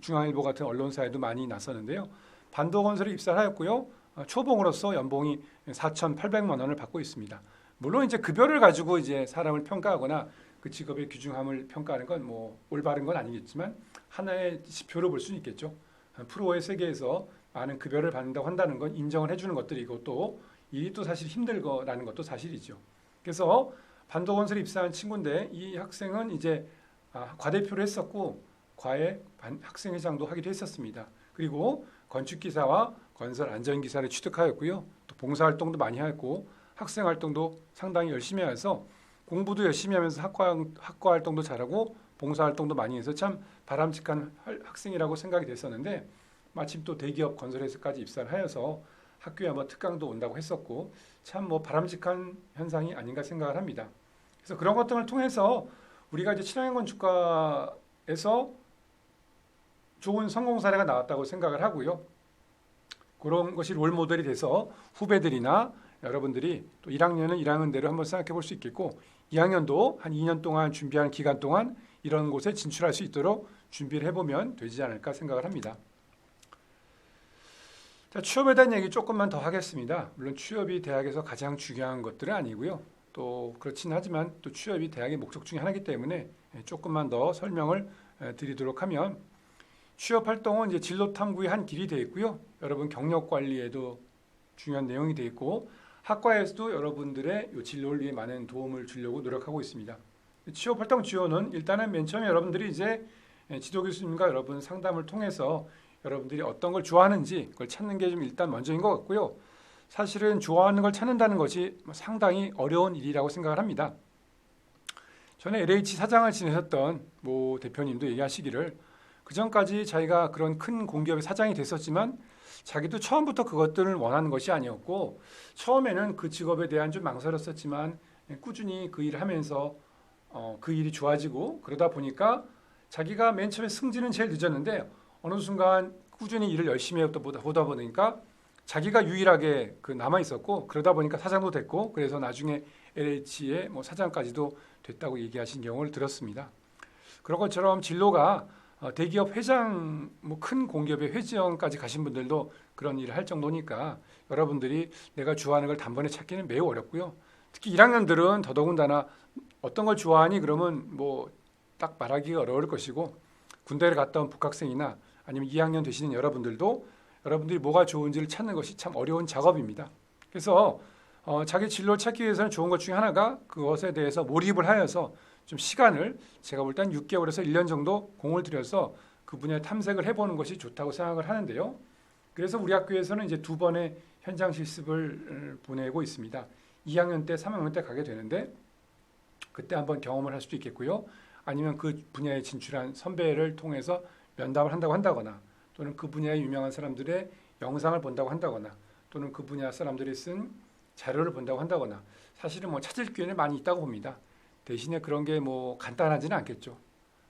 중앙일보 같은 언론사에도 많이 났었는데요. 반도건설에 입사를 하였고요. 초봉으로서 연봉이 4,800만 원을 받고 있습니다. 물론 이제 급여를 가지고 이제 사람을 평가하거나 그 직업의 귀중함을 평가하는 건 뭐 올바른 건 아니겠지만 하나의 지표로 볼 수는 있겠죠. 프로의 세계에서 많은 급여를 받는다고 한다는 건 인정을 해주는 것들이고 또 일이 또 사실 힘들거라는 것도 사실이죠. 그래서 반도건설에 입사한 친구인데 이 학생은 이제 과대표를 했었고 과외 학생회장도 하기도 했었습니다. 그리고 건축기사와 건설 안전기사를 취득하였고요. 또 봉사활동도 많이 했고 학생활동도 상당히 열심히 해서 공부도 열심히 하면서 학과 활동도 잘하고 봉사활동도 많이 해서 참 바람직한 학생이라고 생각이 됐었는데 마침 또 대기업 건설회사까지 입사를 하여서 학교에 아마 특강도 온다고 했었고 참 뭐 바람직한 현상이 아닌가 생각을 합니다. 그래서 그런 것들을 통해서 우리가 이제 친환경 건축가에서 좋은 성공 사례가 나왔다고 생각을 하고요. 그런 것이 롤모델이 돼서 후배들이나 여러분들이 또 1학년은 1학년 대로 한번 생각해 볼 수 있겠고 2학년도 한 2년 동안 준비하는 기간 동안 이런 곳에 진출할 수 있도록 준비를 해보면 되지 않을까 생각을 합니다. 자, 취업에 대한 얘기 조금만 더 하겠습니다. 물론 취업이 대학에서 가장 중요한 것들은 아니고요. 또 그렇긴 하지만 또 취업이 대학의 목적 중에 하나이기 때문에 조금만 더 설명을 드리도록 하면 취업 활동은 이제 진로 탐구의 한 길이 되어 있고요. 여러분 경력 관리에도 중요한 내용이 되어 있고 학과에서도 여러분들의 이 진로를 위해 많은 도움을 주려고 노력하고 있습니다. 취업 활동 지원은 일단은 맨 처음에 여러분들이 이제 지도 교수님과 여러분 상담을 통해서 여러분들이 어떤 걸 좋아하는지 그걸 찾는 게 좀 일단 먼저인 것 같고요. 사실은 좋아하는 걸 찾는다는 것이 상당히 어려운 일이라고 생각을 합니다. 전에 LH 사장을 지내셨던 모 대표님도 얘기하시기를 그전까지 자기가 그런 큰 공기업의 사장이 됐었지만 자기도 처음부터 그것들을 원하는 것이 아니었고 처음에는 그 직업에 대한 좀 망설였었지만 꾸준히 그 일을 하면서 그 일이 좋아지고 그러다 보니까 자기가 맨 처음에 승진은 제일 늦었는데 어느 순간 꾸준히 일을 열심히 보다 보니까 자기가 유일하게 남아 있었고 그러다 보니까 사장도 됐고 그래서 나중에 LH의 뭐 사장까지도 됐다고 얘기하신 경우를 들었습니다. 그런 것처럼 진로가 대기업 회장, 뭐 큰 공기업의 회장까지 가신 분들도 그런 일을 할 정도니까 여러분들이 내가 좋아하는 걸 단번에 찾기는 매우 어렵고요. 특히 1학년들은 더더군다나 어떤 걸 좋아하니 그러면 뭐 딱 말하기가 어려울 것이고 군대를 갔다 온 북학생이나 아니면 2학년 되시는 여러분들도 여러분들이 뭐가 좋은지를 찾는 것이 참 어려운 작업입니다. 그래서 자기 진로를 찾기 위해서는 좋은 것 중에 하나가 그것에 대해서 몰입을 하여서 좀 시간을 제가 볼 땐 6개월에서 1년 정도 공을 들여서 그 분야에 탐색을 해보는 것이 좋다고 생각을 하는데요. 그래서 우리 학교에서는 이제 2번의 현장 실습을 보내고 있습니다. 2학년 때, 3학년 때 가게 되는데 그때 한번 경험을 할 수도 있겠고요. 아니면 그 분야에 진출한 선배를 통해서 면담을 한다고 한다거나 또는 그 분야의 유명한 사람들의 영상을 본다고 한다거나 또는 그 분야 사람들이 쓴 자료를 본다고 한다거나 사실은 뭐 찾을 기회는 많이 있다고 봅니다. 대신에 그런 게 뭐 간단하지는 않겠죠.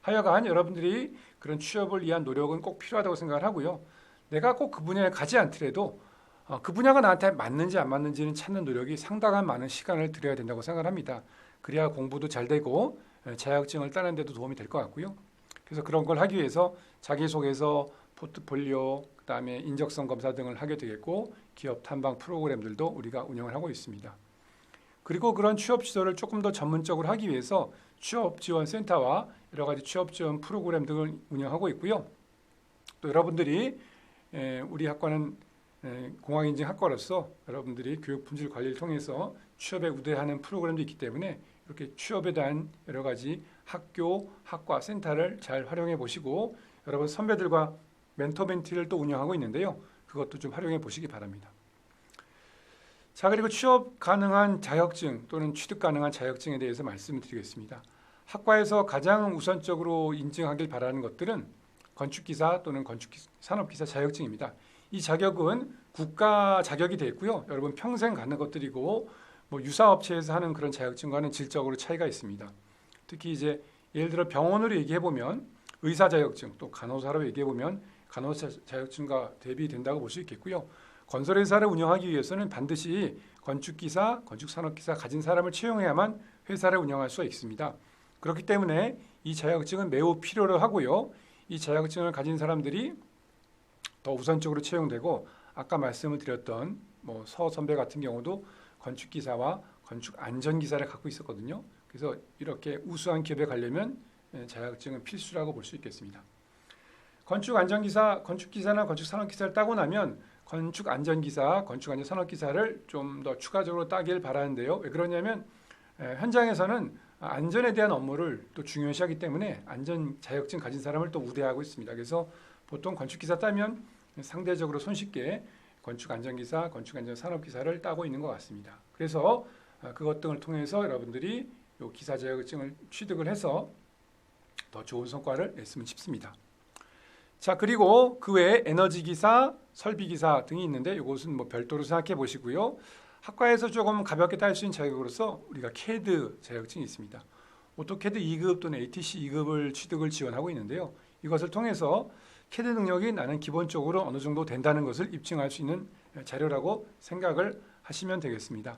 하여간 여러분들이 그런 취업을 위한 노력은 꼭 필요하다고 생각을 하고요. 내가 꼭 그 분야에 가지 않더라도 그 분야가 나한테 맞는지 안 맞는지는 찾는 노력이 상당한 많은 시간을 들여야 된다고 생각을 합니다. 그래야 공부도 잘 되고 자격증을 따는 데도 도움이 될 것 같고요. 그래서 그런 걸 하기 위해서 자기소개서, 포트폴리오, 그다음에 인적성 검사 등을 하게 되겠고 기업 탐방 프로그램들도 우리가 운영을 하고 있습니다. 그리고 그런 취업 지도를 조금 더 전문적으로 하기 위해서 취업 지원 센터와 여러 가지 취업 지원 프로그램 등을 운영하고 있고요. 또 여러분들이 우리 학과는 공학인증 학과로서 여러분들이 교육 품질 관리를 통해서 취업에 우대하는 프로그램도 있기 때문에 이렇게 취업에 대한 여러 가지 학교, 학과, 센터를 잘 활용해 보시고 여러분 선배들과 멘토 멘티를 또 운영하고 있는데요. 그것도 좀 활용해 보시기 바랍니다. 자, 그리고 취업 가능한 자격증 또는 취득 가능한 자격증에 대해서 말씀을 드리겠습니다. 학과에서 가장 우선적으로 인증하길 바라는 것들은 건축기사 또는 산업기사 자격증입니다. 이 자격은 국가 자격이 되어 있고요. 여러분 평생 가는 것들이고 뭐 유사업체에서 하는 그런 자격증과는 질적으로 차이가 있습니다. 특히 이제 예를 들어 병원으로 얘기해 보면 의사 자격증 또 간호사로 얘기해 보면 간호사 자격증과 대비된다고 볼 수 있겠고요. 건설회사를 운영하기 위해서는 반드시 건축기사, 건축산업기사 가진 사람을 채용해야만 회사를 운영할 수가 있습니다. 그렇기 때문에 이 자격증은 매우 필요로 하고요. 이 자격증을 가진 사람들이 더 우선적으로 채용되고 아까 말씀을 드렸던 뭐 서 선배 같은 경우도 건축기사와 건축안전기사를 갖고 있었거든요. 그래서 이렇게 우수한 기업에 가려면 자격증은 필수라고 볼 수 있겠습니다. 건축기사나 건축산업기사를 따고 나면 건축안전기사, 건축안전산업기사를 좀 더 추가적으로 따길 바라는데요. 왜 그러냐면 현장에서는 안전에 대한 업무를 또 중요시하기 때문에 안전 자격증 가진 사람을 또 우대하고 있습니다. 그래서 보통 건축기사 따면 상대적으로 손쉽게 건축안전기사, 건축안전산업기사를 따고 있는 것 같습니다. 그래서 그것 등을 통해서 여러분들이 이 기사 자격증을 취득을 해서 더 좋은 성과를 냈으면 싶습니다. 자, 그리고 그 외에 에너지기사, 설비기사 등이 있는데 이것은 뭐 별도로 생각해 보시고요. 학과에서 조금 가볍게 딸 수 있는 자격으로서 우리가 CAD 자격증이 있습니다. 오토캐드 2급 또는 ATC 2급을 취득을 지원하고 있는데요. 이것을 통해서 CAD 능력이 나는 기본적으로 어느 정도 된다는 것을 입증할 수 있는 자료라고 생각을 하시면 되겠습니다.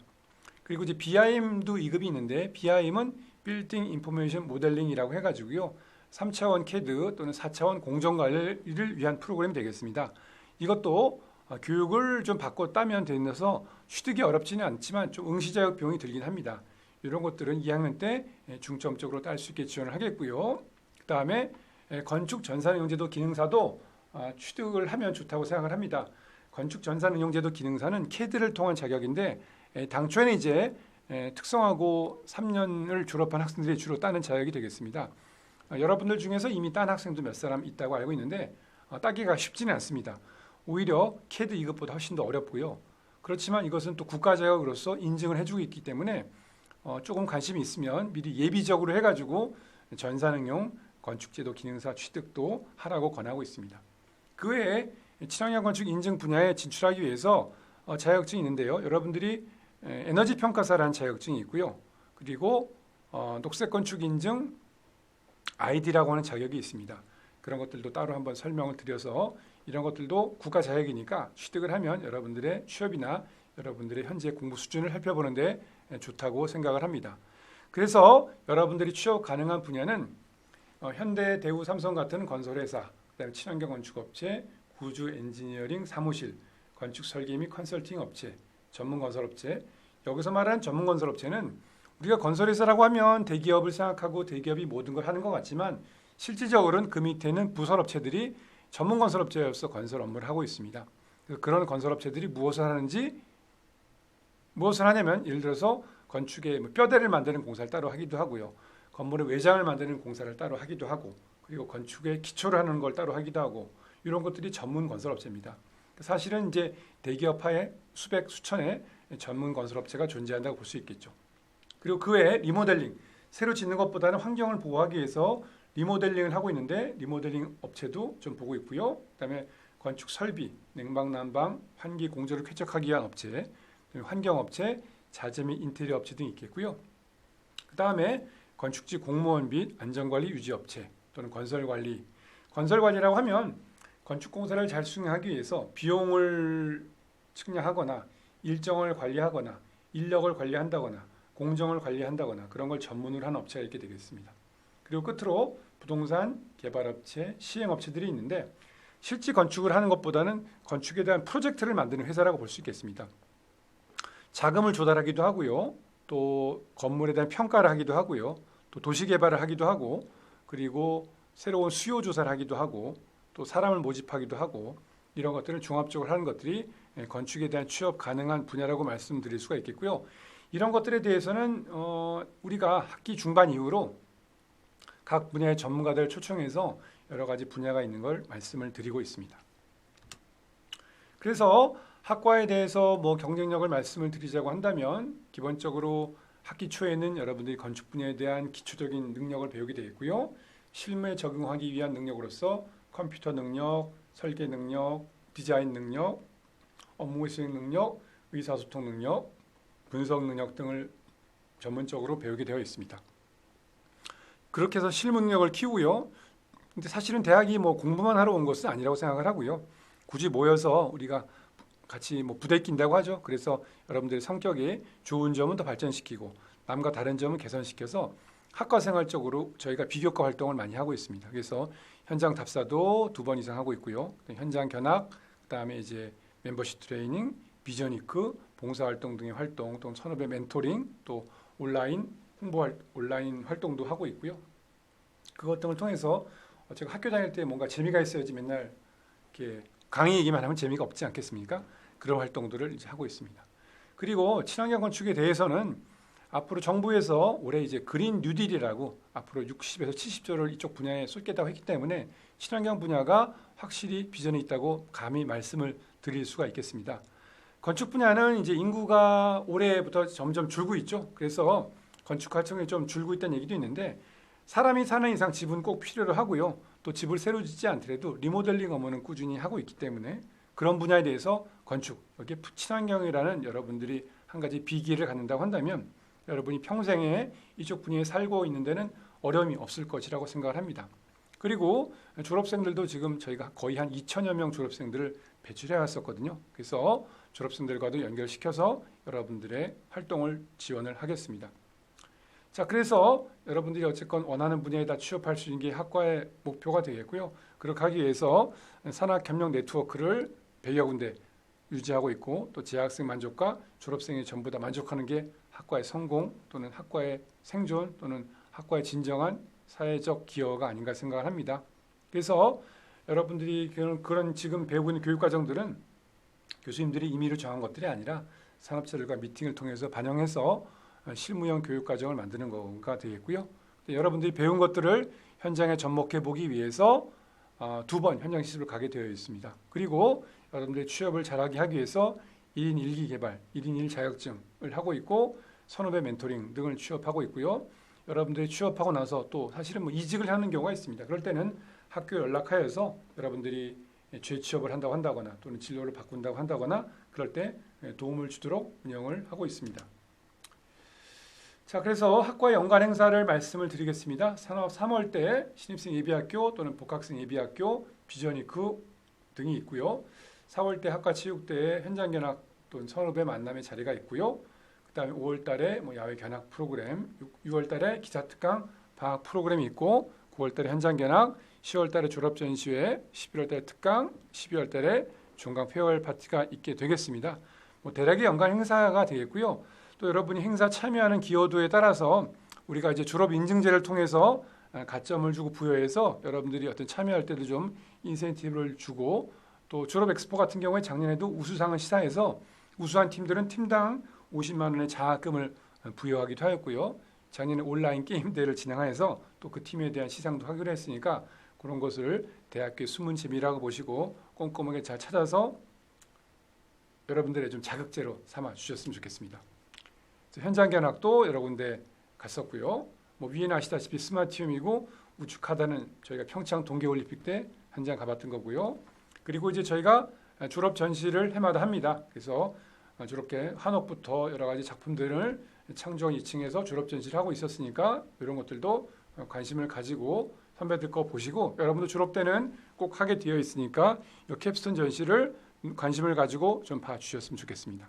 그리고 이제 BIM도 2급이 있는데 BIM은 Building Information Modeling이라고 해가지고요. 3차원 CAD 또는 4차원 공정관리를 위한 프로그램이 되겠습니다. 이것도 교육을 좀 받고 따면 되어서 취득이 어렵지는 않지만 좀 응시자격 비용이 들긴 합니다. 이런 것들은 2학년 때 중점적으로 딸 수 있게 지원을 하겠고요. 그 다음에 건축전산응용제도 기능사도 취득을 하면 좋다고 생각을 합니다. 건축전산응용제도 기능사는 CAD를 통한 자격인데 당초에는 이제 특성화고 3년을 졸업한 학생들이 주로 따는 자격이 되겠습니다. 여러분들 중에서 이미 딴 학생도 몇 사람 있다고 알고 있는데 따기가 쉽지는 않습니다. 오히려 CAD 2급보다 훨씬 더 어렵고요. 그렇지만 이것은 또 국가 자격으로서 인증을 해주고 있기 때문에 조금 관심이 있으면 미리 예비적으로 해가지고 전산응용 건축제도 기능사 취득도 하라고 권하고 있습니다. 그 외에 친환경 건축 인증 분야에 진출하기 위해서 자격증이 있는데요. 여러분들이 에너지 평가사라는 자격증이 있고요. 그리고 녹색 건축 인증 ID라고 하는 자격이 있습니다. 그런 것들도 따로 한번 설명을 드려서 이런 것들도 국가 자격이니까 취득을 하면 여러분들의 취업이나 여러분들의 현재 공부 수준을 살펴보는데 좋다고 생각을 합니다. 그래서 여러분들이 취업 가능한 분야는 현대, 대우, 삼성 같은 건설회사, 그다음에 친환경 건축업체, 구주 엔지니어링 사무실, 건축 설계 및 컨설팅 업체, 전문 건설업체. 여기서 말하는 전문 건설업체는 우리가 건설회사라고 하면 대기업을 생각하고 대기업이 모든 걸 하는 것 같지만 실질적으로는 그 밑에는 부설업체들이 전문 건설업체로서 건설 업무를 하고 있습니다. 그런 건설업체들이 무엇을 하냐면 예를 들어서 건축의 뼈대를 만드는 공사를 따로 하기도 하고요. 건물의 외장을 만드는 공사를 따로 하기도 하고 그리고 건축의 기초를 하는 걸 따로 하기도 하고 이런 것들이 전문 건설업체입니다. 사실은 이제 대기업 하에 수백 수천의 전문 건설업체가 존재한다고 볼 수 있겠죠. 그리고 그 외에 리모델링, 새로 짓는 것보다는 환경을 보호하기 위해서 리모델링을 하고 있는데 리모델링 업체도 좀 보고 있고요. 그다음에 건축 설비, 냉방, 난방, 환기 공조를 쾌적하기 위한 업체, 환경업체, 자재 및 인테리어 업체 등이 있겠고요. 그다음에 건축지 공무원 및 안전관리 유지업체 또는 건설관리. 건설관리라고 하면 건축공사를 잘 수행하기 위해서 비용을 측량하거나 일정을 관리하거나 인력을 관리한다거나 공정을 관리한다거나 그런 걸 전문으로 하는 업체가 있게 되겠습니다. 그리고 끝으로 부동산 개발업체, 시행업체들이 있는데 실제 건축을 하는 것보다는 건축에 대한 프로젝트를 만드는 회사라고 볼 수 있겠습니다. 자금을 조달하기도 하고요. 또 건물에 대한 평가를 하기도 하고요. 또 도시 개발을 하기도 하고 그리고 새로운 수요 조사를 하기도 하고 또 사람을 모집하기도 하고 이런 것들을 종합적으로 하는 것들이 건축에 대한 취업 가능한 분야라고 말씀드릴 수가 있겠고요. 이런 것들에 대해서는 우리가 학기 중반 이후로 각 분야의 전문가들을 초청해서 여러 가지 분야가 있는 걸 말씀을 드리고 있습니다. 그래서 학과에 대해서 경쟁력을 말씀을 드리자고 한다면 기본적으로 학기 초에는 여러분들이 건축 분야에 대한 기초적인 능력을 배우게 되겠고요. 실무에 적용하기 위한 능력으로서 컴퓨터 능력, 설계 능력, 디자인 능력, 업무 수행 능력, 의사소통 능력, 분석 능력 등을 전문적으로 배우게 되어 있습니다. 그렇게 해서 실무 능력을 키우고요. 근데 사실은 대학이 공부만 하러 온 것은 아니라고 생각을 하고요. 굳이 모여서 우리가 같이 부대낀다고 하죠. 그래서 여러분들의 성격이 좋은 점은 더 발전시키고 남과 다른 점은 개선시켜서 학과 생활적으로 저희가 비교과 활동을 많이 하고 있습니다. 그래서 현장 답사도 2번 이상 하고 있고요. 현장 견학, 그다음에 이제 멤버십 트레이닝, 비전 위크, 봉사활동 등의 활동, 또 선후배 멘토링, 또 온라인 활동도 하고 있고요. 그것 등을 통해서 어쨌든 학교 다닐 때 뭔가 재미가 있어야지 맨날 이렇게 강의 얘기만 하면 재미가 없지 않겠습니까? 그런 활동들을 이제 하고 있습니다. 그리고 친환경 건축에 대해서는 앞으로 정부에서 올해 이제 그린 뉴딜이라고 앞으로 60에서 70조를 이쪽 분야에 쏟겠다고 했기 때문에 친환경 분야가 확실히 비전이 있다고 감히 말씀을 드릴 수가 있겠습니다. 건축 분야는 이제 인구가 올해부터 점점 줄고 있죠. 그래서 건축 활동이 좀 줄고 있다는 얘기도 있는데 사람이 사는 이상 집은 꼭 필요로 하고요. 또 집을 새로 짓지 않더라도 리모델링 업무는 꾸준히 하고 있기 때문에 그런 분야에 대해서 건축, 여기에 친환경이라는 여러분들이 한 가지 비기를 갖는다고 한다면 여러분이 평생에 이쪽 분야에 살고 있는 데는 어려움이 없을 것이라고 생각을 합니다. 그리고 졸업생들도 지금 저희가 거의 한 2천여 명 졸업생들을 배출해 왔었거든요. 그래서 졸업생들과도 연결시켜서 여러분들의 활동을 지원을 하겠습니다. 자, 그래서 여러분들이 어쨌건 원하는 분야에다 취업할 수 있는 게 학과의 목표가 되겠고요. 그렇게 하기 위해서 산학협력 네트워크를 100여 군데 유지하고 있고 또 재학생 만족과 졸업생이 전부 다 만족하는 게 학과의 성공 또는 학과의 생존 또는 학과의 진정한 사회적 기여가 아닌가 생각을 합니다. 그래서 여러분들이 그런 지금 배우고 있는 교육과정들은 교수님들이 임의로 정한 것들이 아니라 산업체들과 미팅을 통해서 반영해서 실무형 교육과정을 만드는 거가 되겠고요. 여러분들이 배운 것들을 현장에 접목해 보기 위해서 2번 현장 실습을 가게 되어 있습니다. 그리고 여러분들의 취업을 잘하게 하기 위해서 1인 1기 개발, 1인 1 자격증을 하고 있고 선후배 멘토링 등을 취업하고 있고요. 여러분들이 취업하고 나서 또 사실은 뭐 이직을 하는 경우가 있습니다. 그럴 때는 학교에 연락하여서 여러분들이 재취업을 한다거나 또는 진로를 바꾼다고 한다거나 그럴 때 도움을 주도록 운영을 하고 있습니다. 자, 그래서 학과의 연간 행사를 말씀을 드리겠습니다. 3월 때 신입생 예비학교 또는 복학생 예비학교 비전위크 등이 있고요. 4월 때 학과 체육대회 현장 견학 또는 선후배 만남의 자리가 있고요. 그다음에 5월 달에 뭐 야외 견학 프로그램, 6월 달에 기자 특강 방학 프로그램이 있고 9월 달에 현장 견학, 10월 달에 졸업 전시회, 11월 달에 특강, 12월 달에 종강 페어웰 파티가 있게 되겠습니다. 뭐 대략의 연간 행사가 되겠고요. 또 여러분이 행사 참여하는 기여도에 따라서 우리가 이제 졸업 인증제를 통해서 가점을 주고 부여해서 여러분들이 어떤 참여할 때도 좀 인센티브를 주고 또 졸업 엑스포 같은 경우에 작년에도 우수상을 시상해서 우수한 팀들은 팀당 50만 원의 장학금을 부여하기도 하였고요. 작년에 온라인 게임 대회를 진행해서 또 그 팀에 대한 시상도 하기로 했으니까 그런 것을 대학교의 숨은 재미라고 보시고 꼼꼼하게 잘 찾아서 여러분들의 좀 자극제로 삼아 주셨으면 좋겠습니다. 현장 견학도 여러 군데 갔었고요. 뭐 위에는 아시다시피 스마티움이고 우측하단은 저희가 평창 동계올림픽 때 현장 가봤던 거고요. 그리고 이제 저희가 졸업 전시를 해마다 합니다. 그래서 저렇게 한옥부터 여러 가지 작품들을 창조 2층에서 졸업 전시를 하고 있었으니까 이런 것들도 관심을 가지고 선배들 거 보시고 여러분도 졸업 때는 꼭 하게 되어 있으니까 이 캡스톤 전시를 관심을 가지고 좀 봐주셨으면 좋겠습니다.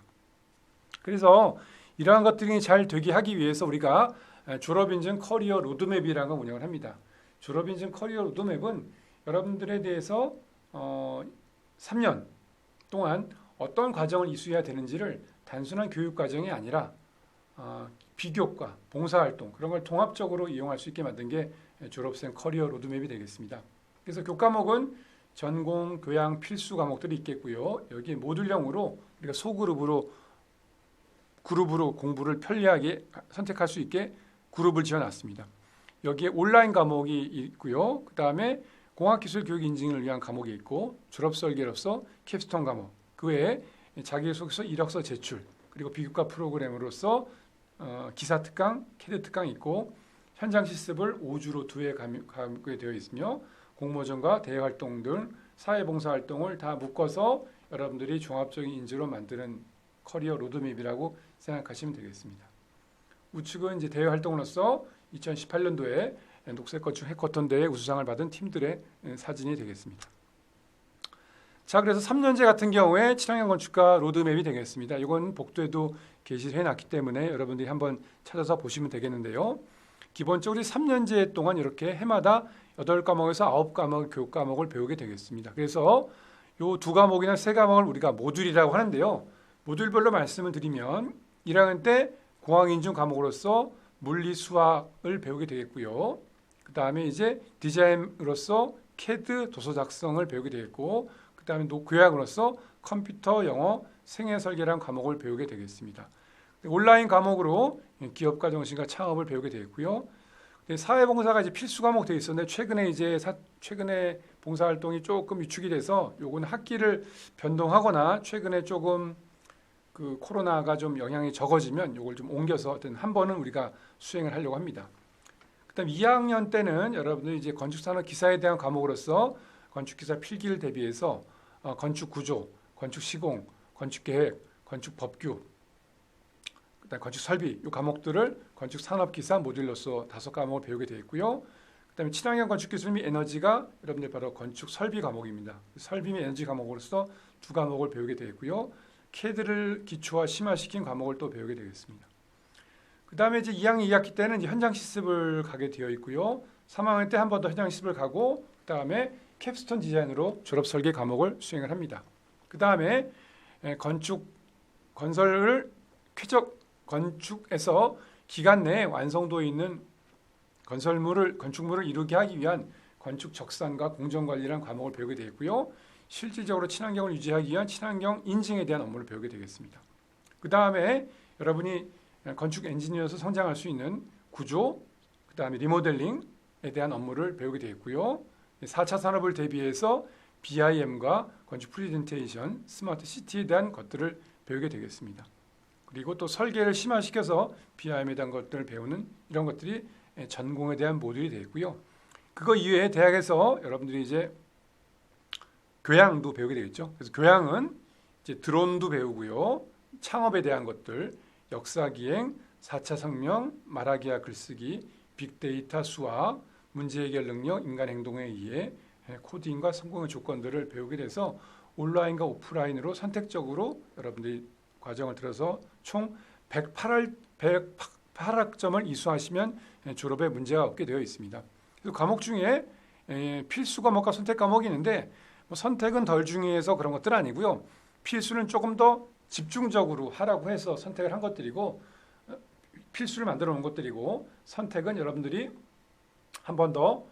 그래서 이러한 것들이 잘 되게 하기 위해서 우리가 졸업인증 커리어 로드맵이라는 걸 운영을 합니다. 졸업인증 커리어 로드맵은 여러분들에 대해서 3년 동안 어떤 과정을 이수해야 되는지를 단순한 교육 과정이 아니라 비교과, 봉사활동 그런 걸 통합적으로 이용할 수 있게 만든 게 졸업생 커리어 로드맵이 되겠습니다. 그래서 교과목은 전공, 교양, 필수 과목들이 있겠고요. 여기에 모듈형으로 우리가 소그룹으로 공부를 편리하게 선택할 수 있게 그룹을 지어놨습니다. 여기에 온라인 과목이 있고요. 그 다음에 공학기술교육 인증을 위한 과목이 있고 졸업설계로서 캡스톤 과목, 그 외에 자기소개서 이력서 제출, 그리고 비교과 프로그램으로서 기사 특강, 캐드 특강이 있고 현장 실습을 5주로 2회 가게 되어 있으며 공모전과 대외활동 등 사회봉사활동을 다 묶어서 여러분들이 종합적인 인재로 만드는 커리어 로드맵이라고 생각하시면 되겠습니다. 우측은 이제 대외 활동으로서 2018년도에 녹색건축 해커톤 대회 우수상을 받은 팀들의 사진이 되겠습니다. 자, 그래서 3년제 같은 경우에 친환경 건축가 로드맵이 되겠습니다. 이건 복도에도 게시를 해놨기 때문에 여러분들이 한번 찾아서 보시면 되겠는데요. 기본적으로 3년제 동안 이렇게 해마다 8과목에서 9과목 교육 과목을 배우게 되겠습니다. 그래서 이 2과목이나 3과목을 우리가 모듈이라고 하는데요. 모듈별로 말씀을 드리면 1학년 때 공학인중 과목으로서 물리, 수학을 배우게 되겠고요. 그 다음에 이제 디자인으로서 CAD 도서 작성을 배우게 되겠고, 그 다음에 교양으로서 컴퓨터, 영어, 생애 설계라는 과목을 배우게 되겠습니다. 온라인 과목으로 기업가 정신과 창업을 배우게 되겠고요. 사회봉사가 이제 필수 과목 되어 있었는데 최근에 봉사활동이 조금 위축이 돼서 요거는 학기를 변동하거나 최근에 조금 그 코로나가 좀 영향이 적어지면 요걸 좀 옮겨서 어떤 한 번은 우리가 수행을 하려고 합니다. 그다음 2학년 때는 여러분들이 이제 건축산업 기사에 대한 과목으로서 건축기사 필기를 대비해서 건축 구조, 건축 시공, 건축 계획, 건축 법규, 그다음 건축 설비 이 과목들을 건축 산업 기사 모듈로서 5과목을 배우게 되어 있고요. 그다음에 친환경 건축 기술 및 에너지가 여러분들 바로 건축 설비 과목입니다. 설비 및 에너지 과목으로서 2과목을 배우게 되어 있고요. CAD를 기초화 심화시킨 과목을 또 배우게 되겠습니다. 그다음에 이제 2학년 2학기 때는 이제 현장 실습을 가게 되어 있고요. 3학년 때 한 번 더 현장 실습을 가고 그다음에 캡스톤 디자인으로 졸업 설계 과목을 수행을 합니다. 그다음에 건설을 건축에서 기간 내에 완성도 있는 건축물을 이루게 하기 위한 건축 적산과 공정관리라는 과목을 배우게 되어 있고요. 실질적으로 친환경을 유지하기 위한 친환경 인증에 대한 업무를 배우게 되겠습니다. 그 다음에 여러분이 건축 엔지니어로서 성장할 수 있는 구조, 그 다음에 리모델링에 대한 업무를 배우게 되겠고요. 4차 산업을 대비해서 BIM과 건축 프레젠테이션, 스마트 시티에 대한 것들을 배우게 되겠습니다. 그리고 또 설계를 심화시켜서 BIM에 대한 것들을 배우는 이런 것들이 전공에 대한 모듈이 되겠고요. 그거 이외에 대학에서 여러분들이 이제 교양도 배우게 되겠죠. 그래서 교양은 이제 드론도 배우고요. 창업에 대한 것들, 역사기행, 4차 성명, 말하기와 글쓰기, 빅데이터 수학, 문제 해결 능력, 인간 행동에 의해 코딩과 성공의 조건들을 배우게 돼서 온라인과 오프라인으로 선택적으로 여러분들이 과정을 들어서 총 108학점을 이수하시면 졸업에 문제가 없게 되어 있습니다. 그래서 과목 중에 필수 과목과 선택 과목이 있는데 선택은 덜 중요해서 그런 것들 아니고요. 필수는 조금 더 집중적으로 하라고 해서 선택을 한 것들이고 필수를 만들어 놓은 것들이고 선택은 여러분들이 한 번 더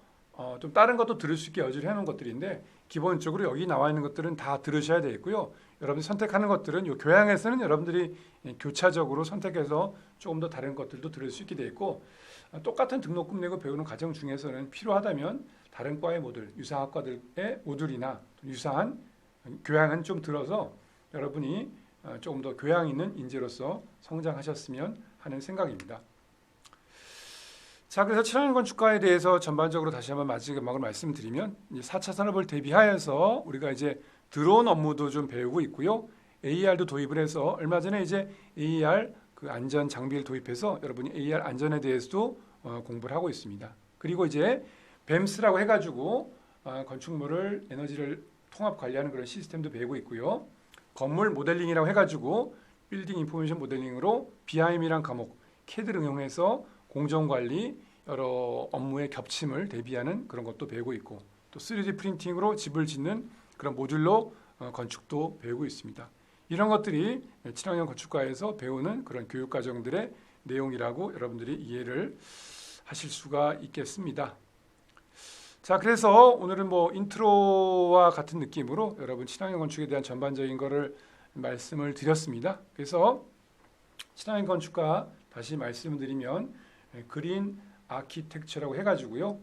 좀 다른 것도 들을 수 있게 여지를 해놓은 것들인데 기본적으로 여기 나와 있는 것들은 다 들으셔야 되겠고요. 여러분이 선택하는 것들은 이 교양에서는 여러분들이 교차적으로 선택해서 조금 더 다른 것들도 들을 수 있게 되어 있고 똑같은 등록금 내고 배우는 과정 중에서는 필요하다면 다른 과의 모듈, 유사학과들의 모듈이나 유사한 교양은 좀 들어서 여러분이 조금 더 교양 있는 인재로서 성장하셨으면 하는 생각입니다. 자, 그래서 친환경 건축과에 대해서 전반적으로 다시 한번 마지막으로 말씀드리면 4차 산업을 대비하여서 우리가 이제 드론 업무도 좀 배우고 있고요. AR도 도입을 해서 얼마 전에 이제 AR 그 안전 장비를 도입해서 여러분이 AR 안전에 대해서도 공부를 하고 있습니다. 그리고 이제 BEMS라고 해가지고 건축물을 에너지를 통합 관리하는 그런 시스템도 배우고 있고요. 건물 모델링이라고 해가지고 빌딩 인포메이션 모델링으로 BIM이란 과목 CAD를 응용해서 공정관리 여러 업무의 겹침을 대비하는 그런 것도 배우고 있고 또 3D 프린팅으로 집을 짓는 그런 모듈로 건축도 배우고 있습니다. 이런 것들이 친환경 건축과에서 배우는 그런 교육 과정들의 내용이라고 여러분들이 이해를 하실 수가 있겠습니다. 자, 그래서 오늘은 뭐 인트로와 같은 느낌으로 여러분 친환경 건축에 대한 전반적인 거를 말씀을 드렸습니다. 그래서 친환경 건축과 다시 말씀을 드리면 그린 아키텍처라고 해가지고요.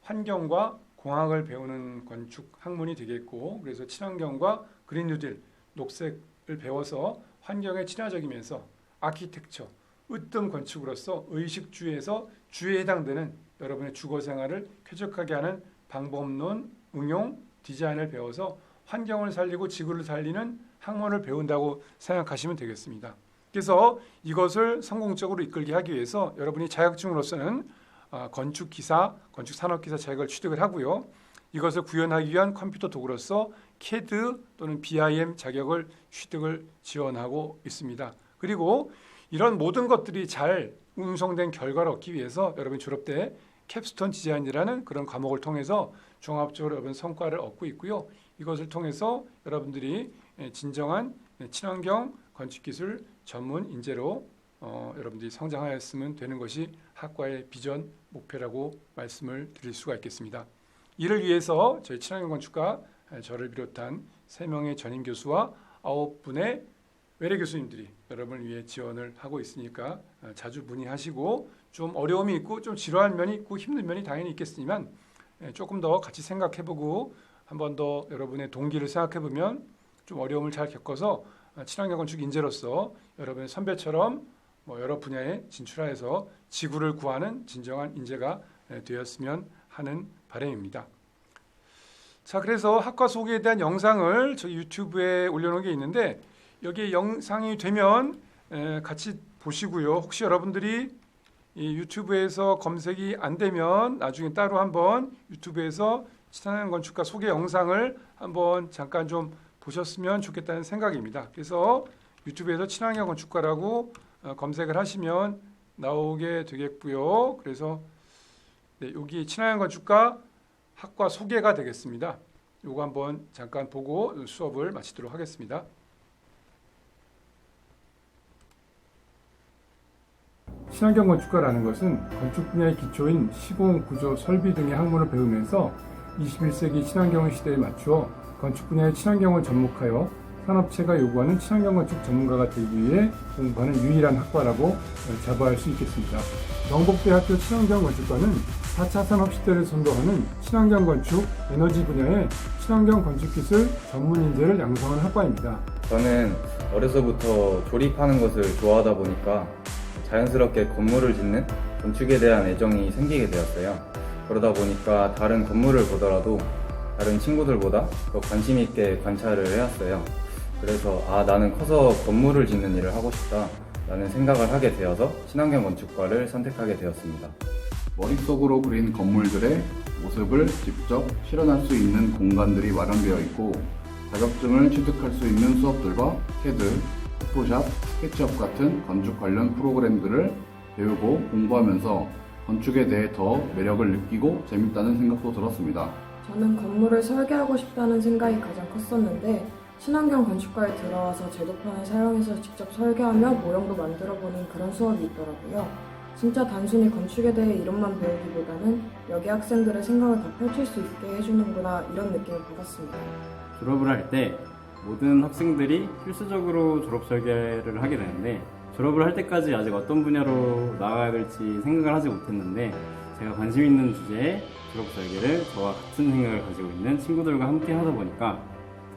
환경과 공학을 배우는 건축 학문이 되겠고 그래서 친환경과 그린 뉴딜, 녹색을 배워서 환경에 친화적이면서 아키텍처, 으뜸 건축으로서 의식주에서 주에 해당되는 여러분의 주거 생활을 쾌적하게 하는 방법론, 응용, 디자인을 배워서 환경을 살리고 지구를 살리는 학문을 배운다고 생각하시면 되겠습니다. 그래서 이것을 성공적으로 이끌게 하기 위해서 여러분이 자격증으로서는 건축기사, 건축산업기사 자격을 취득을 하고요. 이것을 구현하기 위한 컴퓨터 도구로서 CAD 또는 BIM 자격을 취득을 지원하고 있습니다. 그리고 이런 모든 것들이 잘 운송된 결과를 얻기 위해서 여러분이 졸업 때 캡스톤 디자인이라는 그런 과목을 통해서 종합적으로 여러분 성과를 얻고 있고요. 이것을 통해서 여러분들이 진정한 친환경 건축기술 전문 인재로 여러분들이 성장하였으면 되는 것이 학과의 비전, 목표라고 말씀을 드릴 수가 있겠습니다. 이를 위해서 저희 친환경 건축과 저를 비롯한 3명의 전임 교수와 9분의 외래 교수님들이 여러분을 위해 지원을 하고 있으니까 자주 문의하시고, 좀 어려움이 있고 좀 지루한 면이 있고 힘든 면이 당연히 있겠지만 조금 더 같이 생각해보고 한 번 더 여러분의 동기를 생각해보면 좀 어려움을 잘 겪어서 친환경 건축 인재로서 여러분의 선배처럼 여러 분야에 진출하여서 지구를 구하는 진정한 인재가 되었으면 하는 바람입니다. 자, 그래서 학과 소개에 대한 영상을 저희 유튜브에 올려놓은 게 있는데, 여기 영상이 되면 같이 보시고요. 혹시 여러분들이 이 유튜브에서 검색이 안 되면 나중에 따로 한번 유튜브에서 친환경 건축가 소개 영상을 한번 잠깐 좀 보셨으면 좋겠다는 생각입니다. 그래서 유튜브에서 친환경 건축가라고 검색을 하시면 나오게 되겠고요. 그래서 여기 친환경 건축가 학과 소개가 되겠습니다. 요거 한번 잠깐 보고 수업을 마치도록 하겠습니다. 친환경 건축가라는 것은 건축 분야의 기초인 시공, 구조, 설비 등의 학문을 배우면서 21세기 친환경 시대에 맞추어 건축 분야의 친환경을 접목하여 산업체가 요구하는 친환경 건축 전문가가 되기 위해 공부하는 유일한 학과라고 자부할 수 있겠습니다. 경북대학교 친환경 건축과는 4차 산업 시대를 선도하는 친환경 건축, 에너지 분야의 친환경 건축 기술 전문 인재를 양성하는 학과입니다. 저는 어려서부터 조립하는 것을 좋아하다 보니까 자연스럽게 건물을 짓는 건축에 대한 애정이 생기게 되었어요. 그러다 보니까 다른 건물을 보더라도 다른 친구들보다 더 관심 있게 관찰을 해왔어요. 그래서 나는 커서 건물을 짓는 일을 하고 싶다 라는 생각을 하게 되어서 친환경 건축과를 선택하게 되었습니다. 머릿속으로 그린 건물들의 모습을 직접 실현할 수 있는 공간들이 마련되어 있고, 자격증을 취득할 수 있는 수업들과 캐드, 포토샵, 스케치업 같은 건축 관련 프로그램들을 배우고 공부하면서 건축에 대해 더 매력을 느끼고 재밌다는 생각도 들었습니다. 저는 건물을 설계하고 싶다는 생각이 가장 컸었는데, 친환경 건축과에 들어와서 제도판을 사용해서 직접 설계하며 모형도 만들어보는 그런 수업이 있더라고요. 진짜 단순히 건축에 대해 이론만 배우기보다는 여기 학생들의 생각을 다 펼칠 수 있게 해주는구나, 이런 느낌을 받았습니다. 졸업을 할 때 모든 학생들이 필수적으로 졸업 설계를 하게 되는데, 졸업을 할 때까지 아직 어떤 분야로 나아가야 될지 생각을 하지 못했는데, 제가 관심 있는 주제의 졸업 설계를 저와 같은 생각을 가지고 있는 친구들과 함께 하다 보니까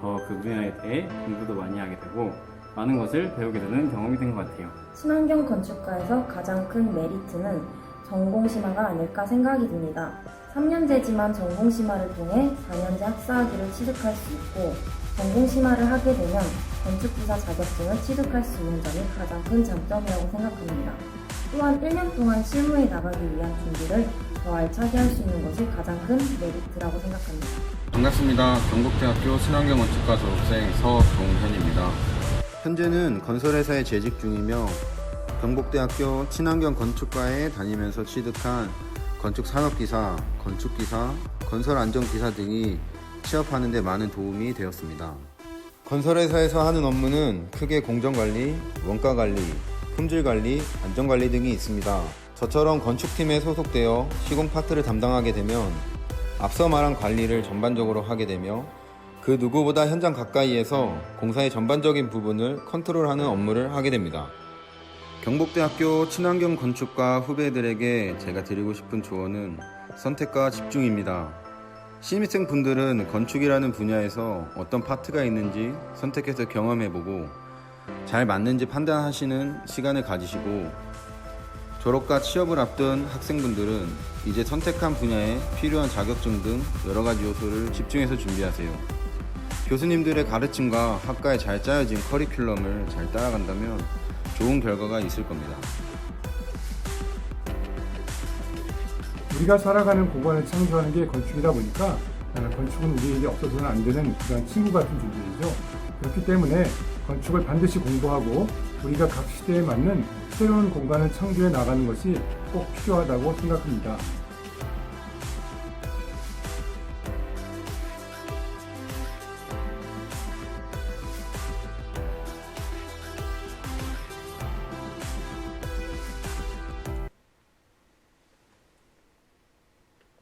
더 그 분야에 대해 공부도 많이 하게 되고 많은 것을 배우게 되는 경험이 된 것 같아요. 친환경 건축과에서 가장 큰 메리트는 전공심화가 아닐까 생각이 듭니다. 3년제지만 전공심화를 통해 4년제 학사학위를 취득할 수 있고, 전공심화를 하게 되면 건축기사 자격증을 취득할 수 있는 점이 가장 큰 장점이라고 생각합니다. 또한 1년 동안 실무에 나가기 위한 준비를 더 알차게 할 수 있는 것이 가장 큰 메리트라고 생각합니다. 반갑습니다. 경북대학교 친환경 건축과 졸업생 서동현입니다. 현재는 건설회사에 재직 중이며 경북대학교 친환경 건축과에 다니면서 취득한 건축산업기사, 건축기사, 건설안전기사 등이 취업하는 데 많은 도움이 되었습니다. 건설회사에서 하는 업무는 크게 공정관리, 원가관리, 품질관리, 안전관리 등이 있습니다. 저처럼 건축팀에 소속되어 시공 파트를 담당하게 되면 앞서 말한 관리를 전반적으로 하게 되며, 그 누구보다 현장 가까이에서 공사의 전반적인 부분을 컨트롤하는 업무를 하게 됩니다. 경북대학교 친환경 건축과 후배들에게 제가 드리고 싶은 조언은 선택과 집중입니다. 신입생 분들은 건축이라는 분야에서 어떤 파트가 있는지 선택해서 경험해보고 잘 맞는지 판단하시는 시간을 가지시고, 졸업과 취업을 앞둔 학생분들은 이제 선택한 분야에 필요한 자격증 등 여러가지 요소를 집중해서 준비하세요. 교수님들의 가르침과 학과에 잘 짜여진 커리큘럼을 잘 따라간다면 좋은 결과가 있을 겁니다. 우리가 살아가는 공간을 창조하는 게 건축이다 보니까 건축은 우리에게 없어서는 안 되는 그런 친구 같은 존재이죠. 그렇기 때문에 건축을 반드시 공부하고 우리가 각 시대에 맞는 새로운 공간을 창조해 나가는 것이 꼭 필요하다고 생각합니다.